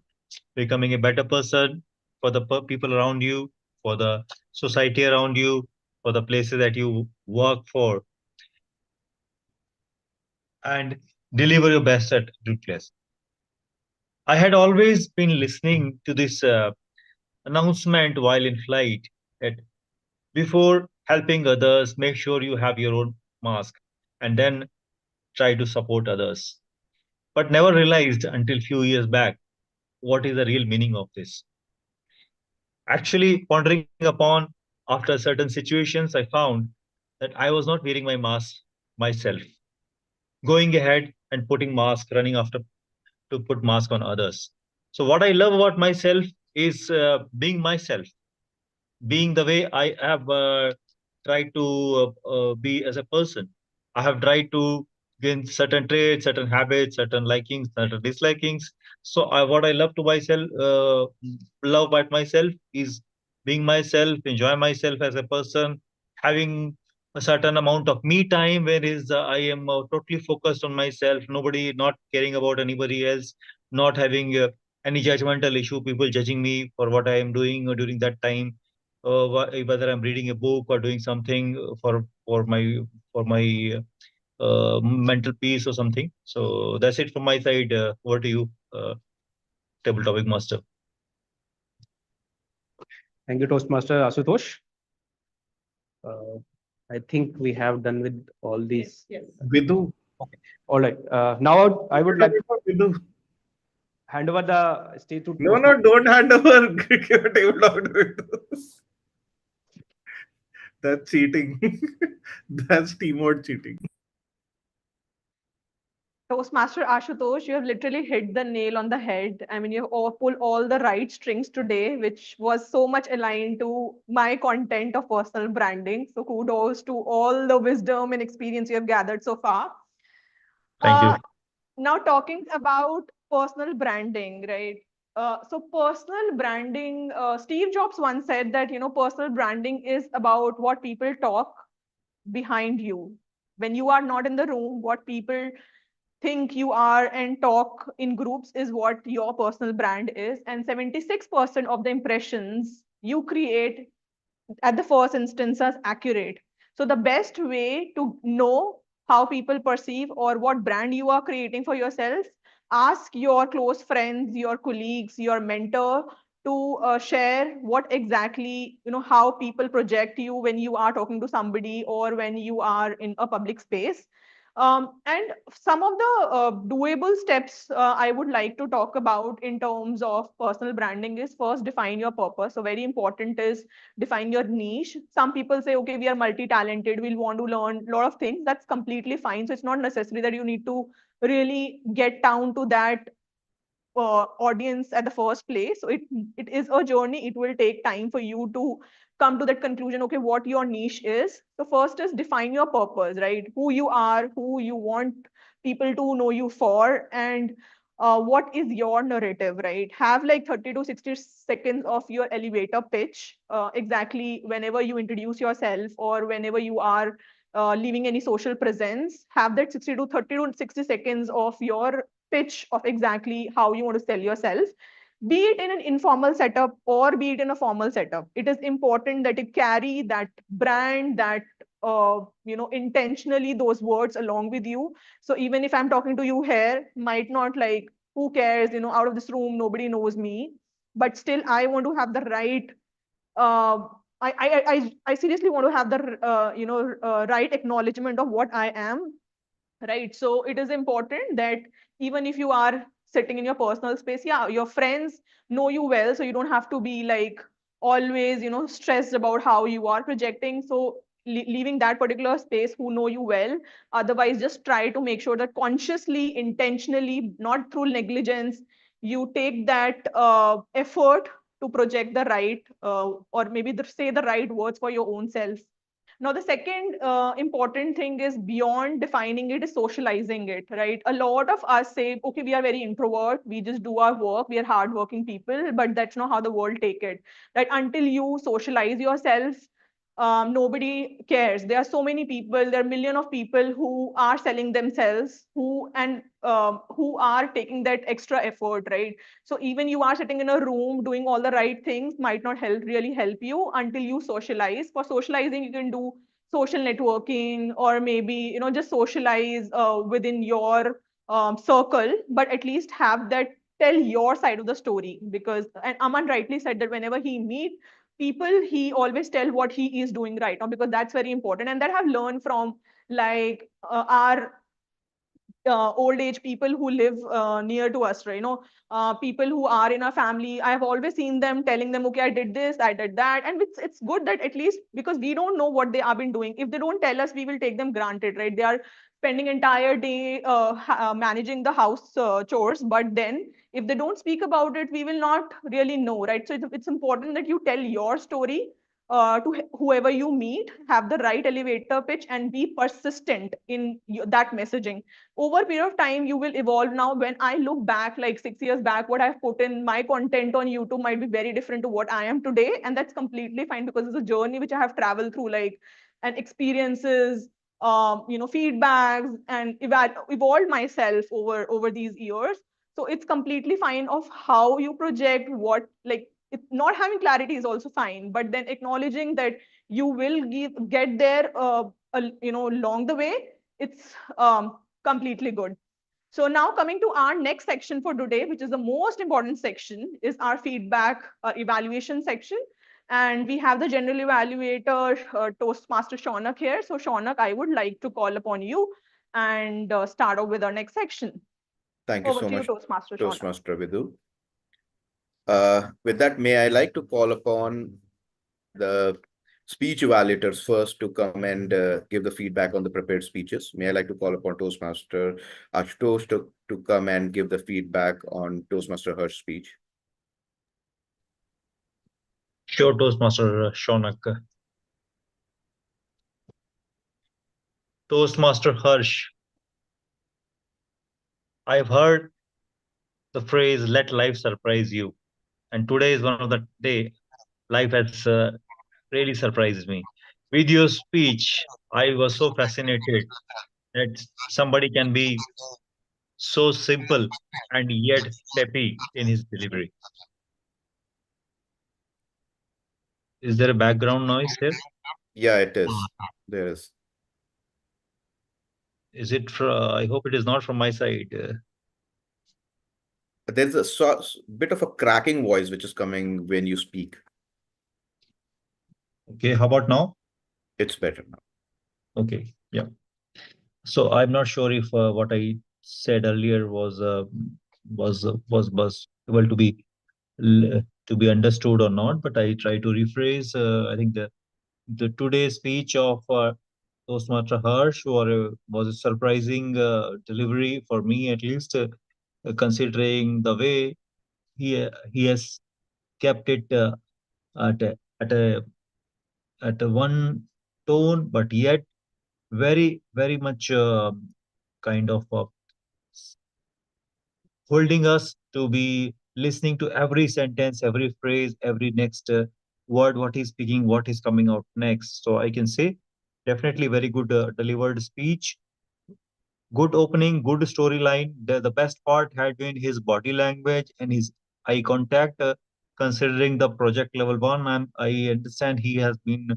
becoming a better person for the people around you, for the society around you, for the places that you work for, and deliver your best at every place. I had always been listening to this announcement while in flight that before helping others, make sure you have your own mask and then try to support others. But never realized until few years back what is the real meaning of this. Actually, pondering upon after certain situations, I found that I was not wearing my mask myself, going ahead and putting mask, running after to put mask on others. So what I love about myself is being myself, being the way I have tried to be as a person. I have tried to gain certain traits, certain habits, certain likings, certain dislikings. So what I love to myself, love about myself is being myself, enjoy myself as a person, having a certain amount of me time where is I am totally focused on myself, nobody, not caring about anybody else, not having any judgmental issue, people judging me for what I am doing during that time, whether I'm reading a book or doing something for my mental peace or something. So that's it from my side. Over to you, table topic master. Thank you, Toastmaster Ashutosh. Uh, I think we have done with all these. Yes. Vidu. Okay. All right. Now I would like to Vidu. hand over the stage to No, Toastmaster. don't hand over cricket table down to Vidu. That's cheating. That's team mode cheating. Toastmaster Ashutosh, you have literally hit the nail on the head. I mean, you have all pulled all the right strings today, which was so much aligned to my content of personal branding. So kudos to all the wisdom and experience you have gathered so far. Thank you. Now talking about personal branding, right? So personal branding, Steve Jobs once said that, personal branding is about what people talk behind you. When you are not in the room, what people think you are and talk in groups is what your personal brand is. And 76% of the impressions you create at the first instance are accurate. So the best way to know how people perceive or what brand you are creating for yourself, ask your close friends, your colleagues, your mentor to share what exactly, how people project you when you are talking to somebody or when you are in a public space. And some of the doable steps I would like to talk about in terms of personal branding is first define your purpose. So very important is define your niche. Some people say, okay, we are multi-talented, we'll want to learn a lot of things. That's completely fine. So it's not necessary that you need to really get down to that audience at the first place. So it is a journey. It will take time for you to come to that conclusion. Okay, what your niche is. So first is define your purpose, right? Who you are, who you want people to know you for, and what is your narrative, right? Have like 30 to 60 seconds of your elevator pitch, exactly whenever you introduce yourself or whenever you are leaving any social presence. Have that 60 to 30 to 60 seconds of your pitch of exactly how you want to sell yourself, be it in an informal setup or be it in a formal setup. It is important that it carry that brand, that intentionally those words along with you. So even if I'm talking to you here, might not like, who cares, out of this room nobody knows me, but still I want to have the right uh, I seriously want to have the right acknowledgement of what I am, right? So it is important that even if you are sitting in your personal space, yeah, your friends know you well, so you don't have to be like always stressed about how you are projecting. So leaving that particular space who know you well. Otherwise, just try to make sure that consciously, intentionally, not through negligence, you take that effort to project the right or maybe say the right words for your own self. Now, the second important thing is beyond defining it is socializing it, right? A lot of us say, okay, we are very introvert, we just do our work, we are hardworking people, but that's not how the world take it, right? Until you socialize yourself, nobody cares. There are so many people, there are millions of people who are selling themselves, who are taking that extra effort, right? So even you are sitting in a room doing all the right things might not really help you until you socialize. For socializing, you can do social networking or maybe just socialize within your circle, but at least have that, tell your side of the story. Because, and Aman rightly said that whenever he meet people, he always tell what he is doing right now, because that's very important. And that I've learned from like our old age people who live near to us, right? People who are in our family, I have always seen them telling them, okay, I did this, I did that. And it's good that at least, because we don't know what they have been doing, if they don't tell us, we will take them granted, right? They are spending entire day managing the house chores, but then if they don't speak about it, we will not really know, right? So it's important that you tell your story to whoever you meet, have the right elevator pitch and be persistent in that messaging. Over a period of time, you will evolve. Now when I look back like 6 years back, what I've put in my content on YouTube might be very different to what I am today, and that's completely fine, because it's a journey which I have traveled through, like, and experiences, feedbacks, and evolved myself over these years. So it's completely fine of how you project what, like, not having clarity is also fine, but then acknowledging that you will get there along the way. It's completely good. So now coming to our next section for today, which is the most important section, is our feedback evaluation section. And we have the general evaluator, Toastmaster Shaunak here. So Shaunak, I would like to call upon you and start off with our next section. Thank you Over so to you, much, Toastmaster Shaunak. Toastmaster Vidhu. With that, may I like to call upon the speech evaluators first to come and give the feedback on the prepared speeches. May I like to call upon Toastmaster Ashutosh to come and give the feedback on Toastmaster Hirsch's speech. Sure, Toastmaster Shaunak. Toastmaster Hirsch, I've heard the phrase "let life surprise you," and today is one of the day life has really surprised me. With your speech, I was so fascinated that somebody can be So simple and yet peppy in his delivery. Is there a background noise here? Yeah, it is. There is. Is it I hope it is not from my side. There's a bit of a cracking voice which is coming when you speak. Okay, how about now? It's better now. Okay, yeah. So I'm not sure if what I said earlier was able to be understood or not, but I try to rephrase. I think the today's speech of Toastmaster Harsh was a surprising delivery for me, at least, considering the way he has kept it at a, at a at a one tone, but yet very much kind of holding us to be listening to every sentence, every phrase, every next word, what he's speaking, what is coming out next. So I can say definitely very good delivered speech, good opening, good storyline. The best part had been his body language and his eye contact. Considering the project level one, I understand he has been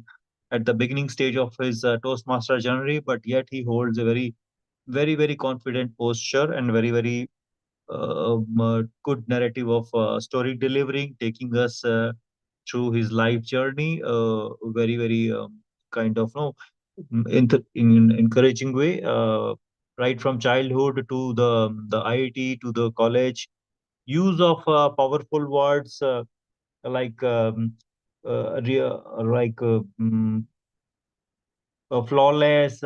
at the beginning stage of his Toastmaster journey, but yet he holds a very confident posture and very good narrative of story delivering, taking us through his life journey. Very kind of no in encouraging way. Right from childhood to the IIT to the college, use of powerful words like like flawless,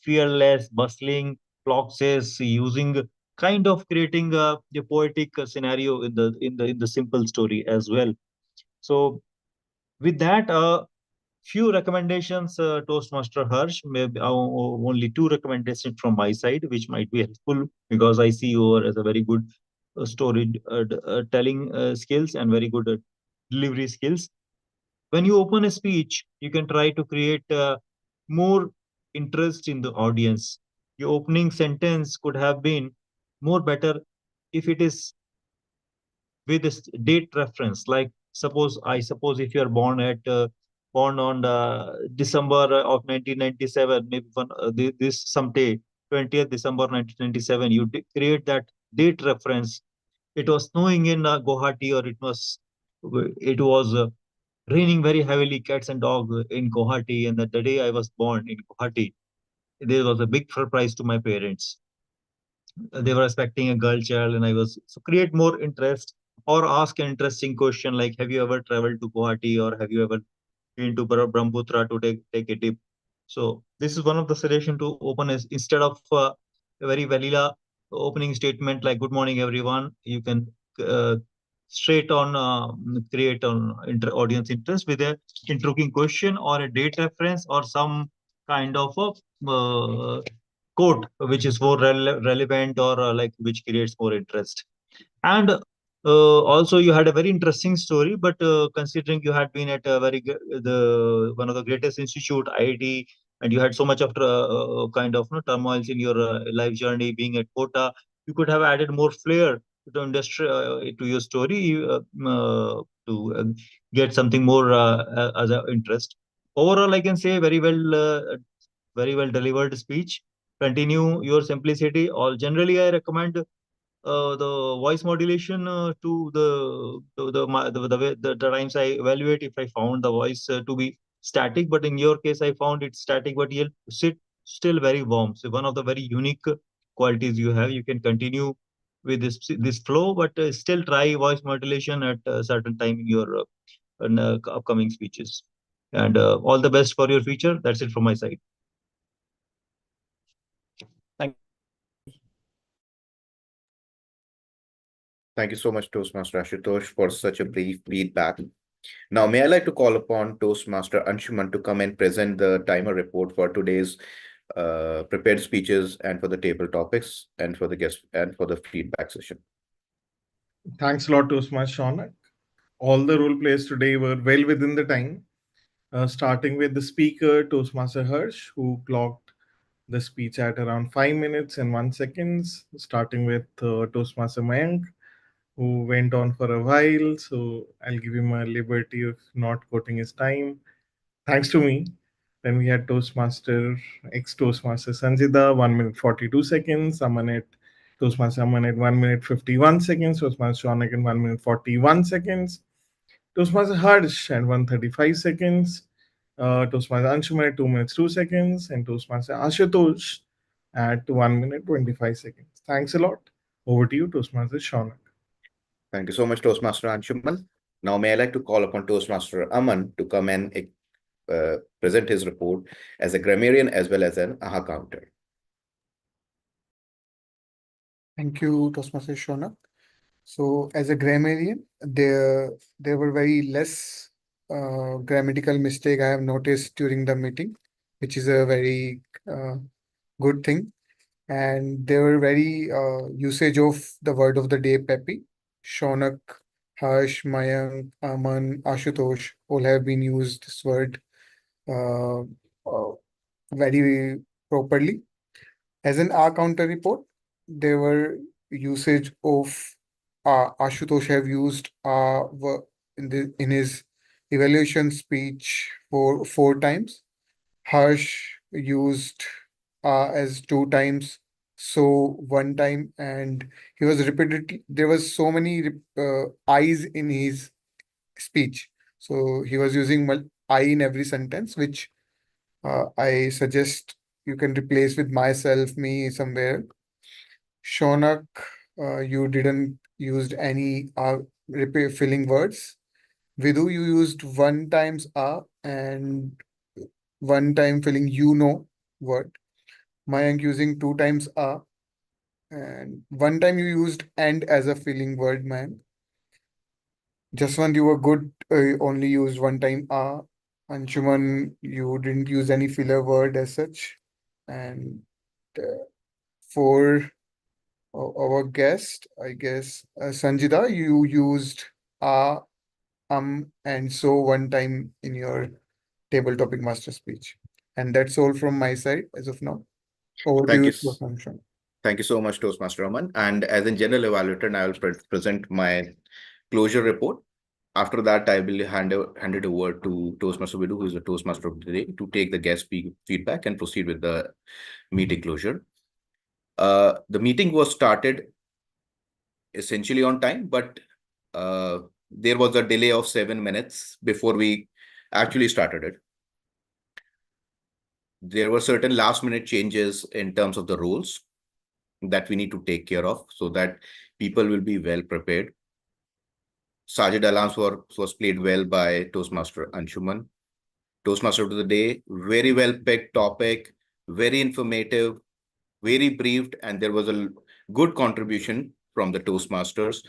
fearless, bustling, Floxes using kind of creating a poetic scenario in the simple story as well. So with that, few recommendations, Toastmaster Harsh. Maybe only two recommendations from my side, which might be helpful because I see you as a very good story telling skills and very good delivery skills. When you open a speech, you can try to create more interest in the audience. Your opening sentence could have been more better if it is with this date reference. Like suppose if you are born on December of 1997, maybe this someday 20th December 1997, you create that date reference. It was snowing in Guwahati, or it was raining very heavily, cats and dogs in Guwahati, and that the day I was born in Guwahati, there was a big surprise to my parents. They were expecting a girl child, and I was so create more interest or ask an interesting question like, have you ever traveled to Guwahati, or have you ever been to Brahmaputra to take a dip? So this is one of the suggestion to open is instead of a very vanilla opening statement like "Good morning, everyone," you can uh, straight on create an audience interest with a intriguing question or a date reference or some kind of a quote which is more relevant or like which creates more interest. And also, you had a very interesting story. But considering you had been at a the one of the greatest institute, IIT, and you had so much of kind of turmoils in your life journey, being at Kota, you could have added more flair to industry to your story to get something more as an interest. Overall, I can say very well delivered speech. Continue your simplicity. All generally, I recommend the voice modulation the times I evaluate if I found the voice to be static, but in your case I found it static, but yet still very warm. So one of the very unique qualities you have. You can continue with this flow, but still try voice modulation at a certain time in upcoming speeches. And all the best for your future. That's it from my side. Thank you. Thank you so much, Toastmaster Ashutosh, for such a brief feedback. Now, may I like to call upon Toastmaster Anshuman to come and present the timer report for today's prepared speeches and for the table topics and for the guest and for the feedback session. Thanks a lot, Toastmaster Shaunak. All the role plays today were well within the time, starting with the speaker, Toastmaster Harsh, who clocked the speech at around 5 minutes and 1 seconds, starting with Toastmaster Mayank, who went on for a while. So I'll give him a liberty of not quoting his time, thanks to me. Then we had ex-Toastmaster Sanjida, 1 minute 42 seconds. Toastmaster Aman at 1 minute 51 seconds. Toastmaster Shonak at 1 minute 41 seconds. Toastmaster Harsh at 135 seconds. Toastmaster Anshuman at 2 minutes 2 seconds. And Toastmaster Ashutosh at 1 minute 25 seconds. Thanks a lot. Over to you, Toastmaster Shonak. Thank you so much, Toastmaster Anshuman. Now, may I like to call upon Toastmaster Aman to come and present his report as a grammarian as well as an AHA counter. Thank you, Toastmaster Shona. So, as a grammarian, there were very less grammatical mistake I have noticed during the meeting, which is a very good thing. And there were very usage of the word of the day, Peppy. Shonak, Harsh, Mayank, Aman, Ashutosh all have been used this word uh, very properly. As an R counter report, there were usage of Ashutosh have used in his evaluation speech for 4 times. Harsh used as 2 times, so 1 time, and he was repeated. There was so many I's in his speech, so he was using I in every sentence, which I suggest you can replace with myself, me somewhere. Shonak, you didn't used any filling words. Vidu, you used 1 times and 1 time filling word. Mayank using 2 times and 1 time you used and as a filling word, Mayank. Jaswant, you were good, only used 1 time Anshuman, you didn't use any filler word as such. And for our guest, I guess, Sanjida, you used and so 1 time in your table topic master speech. And that's all from my side as of now. Over to Thank you, you. Anshuman. Thank you so much, Toastmaster Aman. And as a general evaluator, I will present my closure report. After that, I will hand it over to Toastmaster Vidu, who is the Toastmaster of the day, to take the guest feedback and proceed with the meeting closure. The meeting was started essentially on time, but there was a delay of 7 minutes before we actually started it. There were certain last minute changes in terms of the rules that we need to take care of so that people will be well prepared. Sergeant alarms was played well by Toastmaster Anshuman. Toastmaster of the day, very well picked topic, very informative, very briefed, and there was a good contribution from the Toastmasters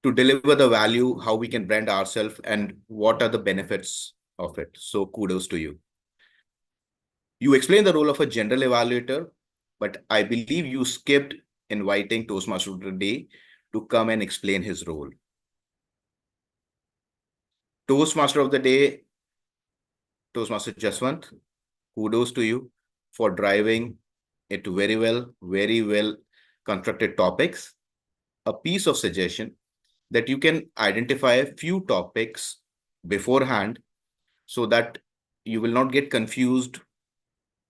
to deliver the value, how we can brand ourselves, and what are the benefits of it. So kudos to you. You explained the role of a general evaluator, but I believe you skipped inviting Toastmaster of the day to come and explain his role. Toastmaster of the day, Toastmaster Jaswant, kudos to you for driving it very well constructed topics. A piece of suggestion that you can identify a few topics beforehand so that you will not get confused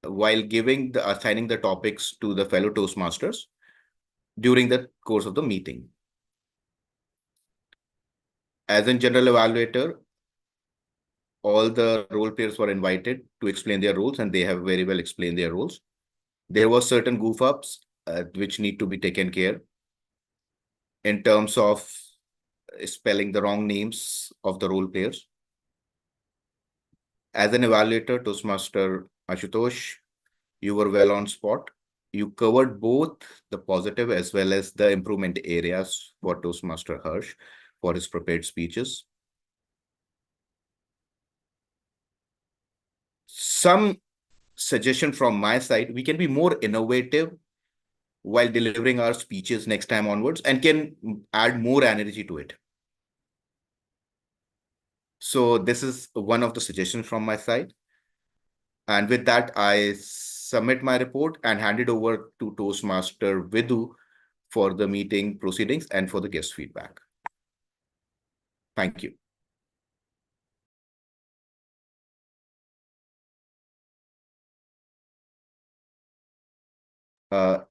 while assigning the topics to the fellow Toastmasters during the course of the meeting. As in general evaluator, all the role players were invited to explain their roles, and they have very well explained their roles. There were certain goof ups which need to be taken care in terms of spelling the wrong names of the role players. As an evaluator, Toastmaster Ashutosh, you were well on spot. You covered both the positive as well as the improvement areas for Toastmaster Harsh for his prepared speeches. Some suggestion from my side, we can be more innovative while delivering our speeches next time onwards and can add more energy to it. So this is one of the suggestions from my side. And with that, I submit my report and hand it over to Toastmaster Vidhu for the meeting proceedings and for the guest feedback. Thank you.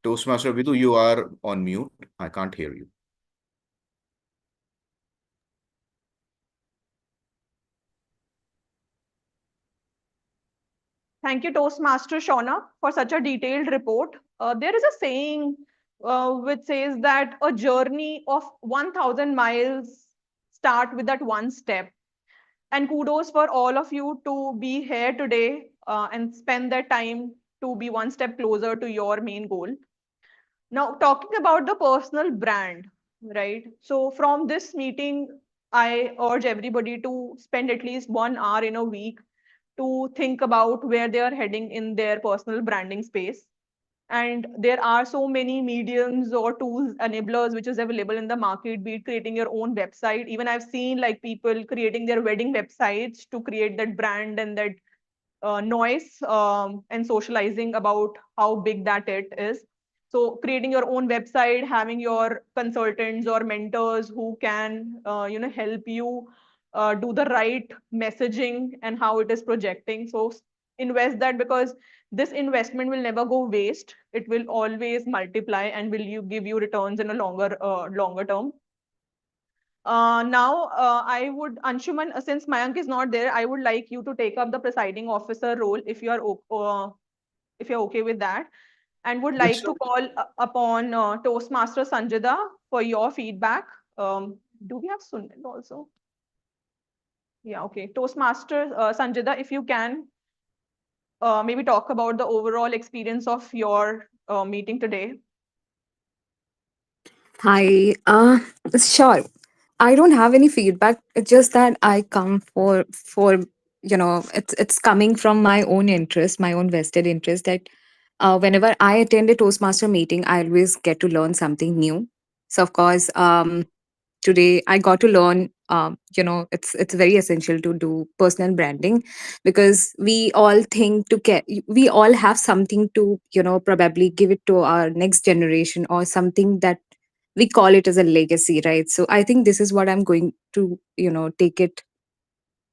Toastmaster Vidhu, you are on mute. I can't hear you. Thank you, Toastmaster Shauna, for such a detailed report. There is a saying which says that a journey of 1,000 miles start with that one step. And kudos for all of you to be here today and spend that time to be one step closer to your main goal. Now, talking about the personal brand, right? So, from this meeting, I urge everybody to spend at least 1 hour in a week to think about where they are heading in their personal branding space. And there are so many mediums or tools, enablers, which is available in the market, be it creating your own website. Even I've seen like people creating their wedding websites to create that brand and that noise and socializing about how big that it is. So creating your own website, having your consultants or mentors who can help you do the right messaging and how it is projecting. So invest that, because this investment will never go waste. It will always multiply and will you give you returns in a longer term. Now, I would, Anshuman, since Mayank is not there, I would like you to take up the presiding officer role if you are if you're okay with that, and would Yes, like sir. to call upon Toastmaster Sanjida for your feedback. Do we have Sunil also? Yeah, okay. Toastmaster Sanjida, if you can maybe talk about the overall experience of your meeting today. Hi. Sure. I don't have any feedback. It's just that I come for it's coming from my own interest, my own vested interest that whenever I attend a Toastmaster meeting, I always get to learn something new. So of course, today I got to learn. It's very essential to do personal branding because we all think to get we all have something to probably give it to our next generation or something that we call it as a legacy, right? So I think this is what I'm going to take it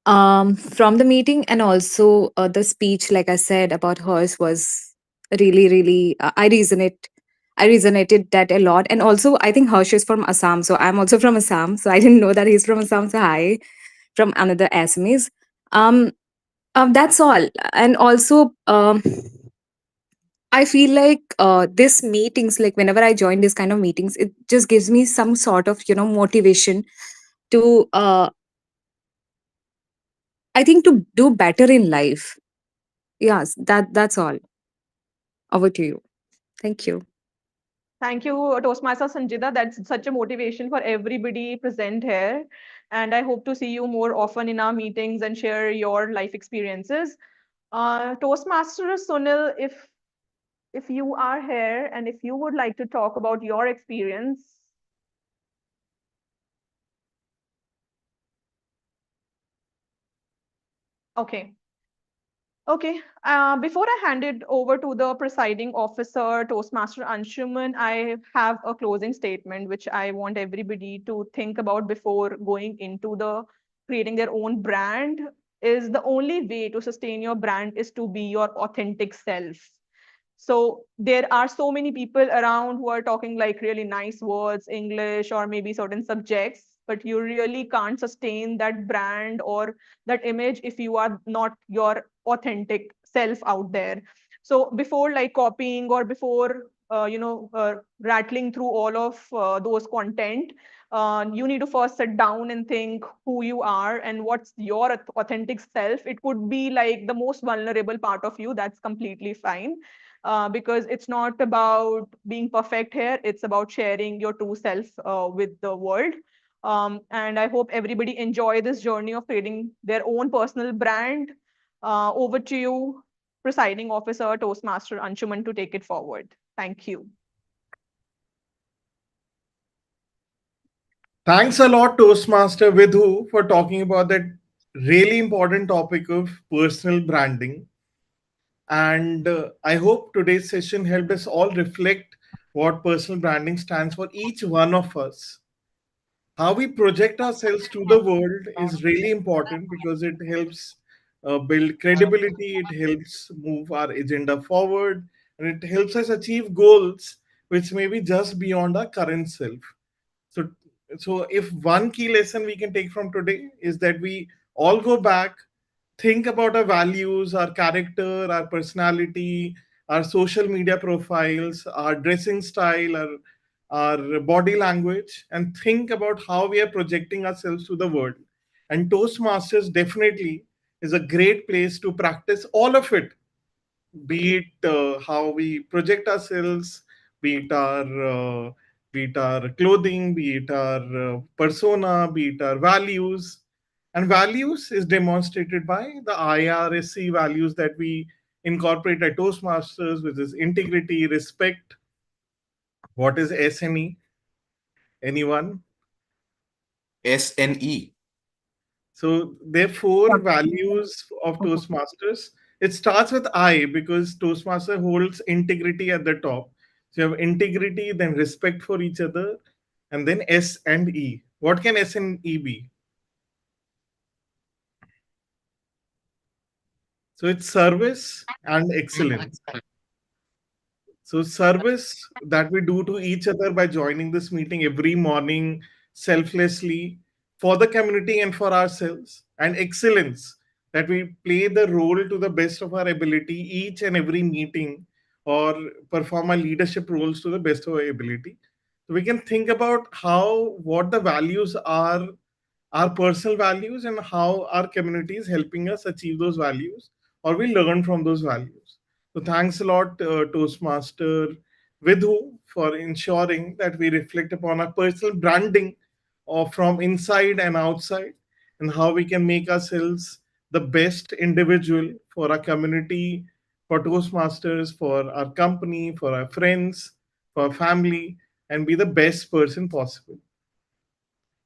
from the meeting. And also the speech, like I said, about hers was really really I resonated that a lot. And also I think Harsh is from Assam, so I'm also from Assam, so I didn't know that he's from Assam, so hi from another Assamese. um that's all. And also I feel like this meetings, like whenever I join this kind of meetings, it just gives me some sort of motivation to I think to do better in life. Yes, that's all. Over to you. Thank you. Thank you, Toastmaster Sanjida. That's such a motivation for everybody present here. And I hope to see you more often in our meetings and share your life experiences. Toastmaster Sunil, if you are here and if you would like to talk about your experience. Okay. Okay. Before I hand it over to the presiding officer, Toastmaster Anshuman, I have a closing statement which I want everybody to think about before going into the creating their own brand. Is the only way to sustain your brand is to be your authentic self. So there are so many people around who are talking like really nice words, English, or maybe certain subjects, but you really can't sustain that brand or that image if you are not your authentic self out there. So before like copying or before rattling through all of those content, you need to first sit down and think who you are and what's your authentic self. It could be like the most vulnerable part of you. That's completely fine, because it's not about being perfect here. It's about sharing your true self with the world. And I hope everybody enjoy this journey of creating their own personal brand. Over to you, presiding officer, Toastmaster Anshuman, to take it forward. Thank you. Thanks a lot, Toastmaster Vidhu, for talking about that really important topic of personal branding. And I hope today's session helped us all reflect what personal branding stands for each one of us. How we project ourselves to the world is really important because it helps build credibility, it helps move our agenda forward, and it helps us achieve goals which may be just beyond our current self. So, so if one key lesson we can take from today is that we all go back, think about our values, our character, our personality, our social media profiles, our dressing style, our body language, and think about how we are projecting ourselves to the world. And Toastmasters definitely is a great place to practice all of it, be it how we project ourselves, be it our clothing, be it our persona, be it our values. And values is demonstrated by the IRSC values that we incorporate at Toastmasters, which is integrity, respect. What is SNE? Anyone? SNE. So there are four values of Toastmasters. It starts with I because Toastmaster holds integrity at the top. So you have integrity, then respect for each other, and then S and E. What can S and E be? So it's service and excellence. So, service that we do to each other by joining this meeting every morning selflessly for the community and for ourselves, and excellence that we play the role to the best of our ability each and every meeting or perform our leadership roles to the best of our ability. So, we can think about how what the values are, our personal values, and how our community is helping us achieve those values or we learn from those values. So thanks a lot, Toastmaster Vidhu, for ensuring that we reflect upon our personal branding or from inside and outside, and how we can make ourselves the best individual for our community, for Toastmasters, for our company, for our friends, for our family, and be the best person possible.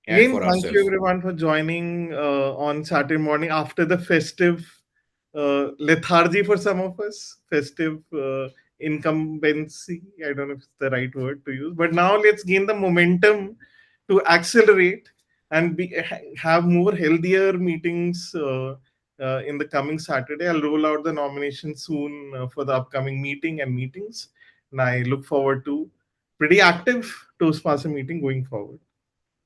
And Again, for thank you ourselves. everyone for joining on Saturday morning after the festive lethargy for some of us, festive incumbency. I don't know if it's the right word to use, but now let's gain the momentum to accelerate and have more healthier meetings in the coming Saturday. I'll roll out the nomination soon for the upcoming meeting and meetings, and I look forward to pretty active Toastmaster meeting going forward.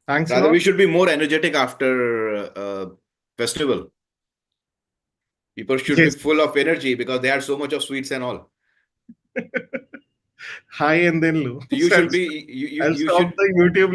Thanks a Rather, lot. we should be more energetic after festival. People should be Yes. full of energy because they had so much of sweets and all. High and then low. You So should be. You I'll you stop should the YouTube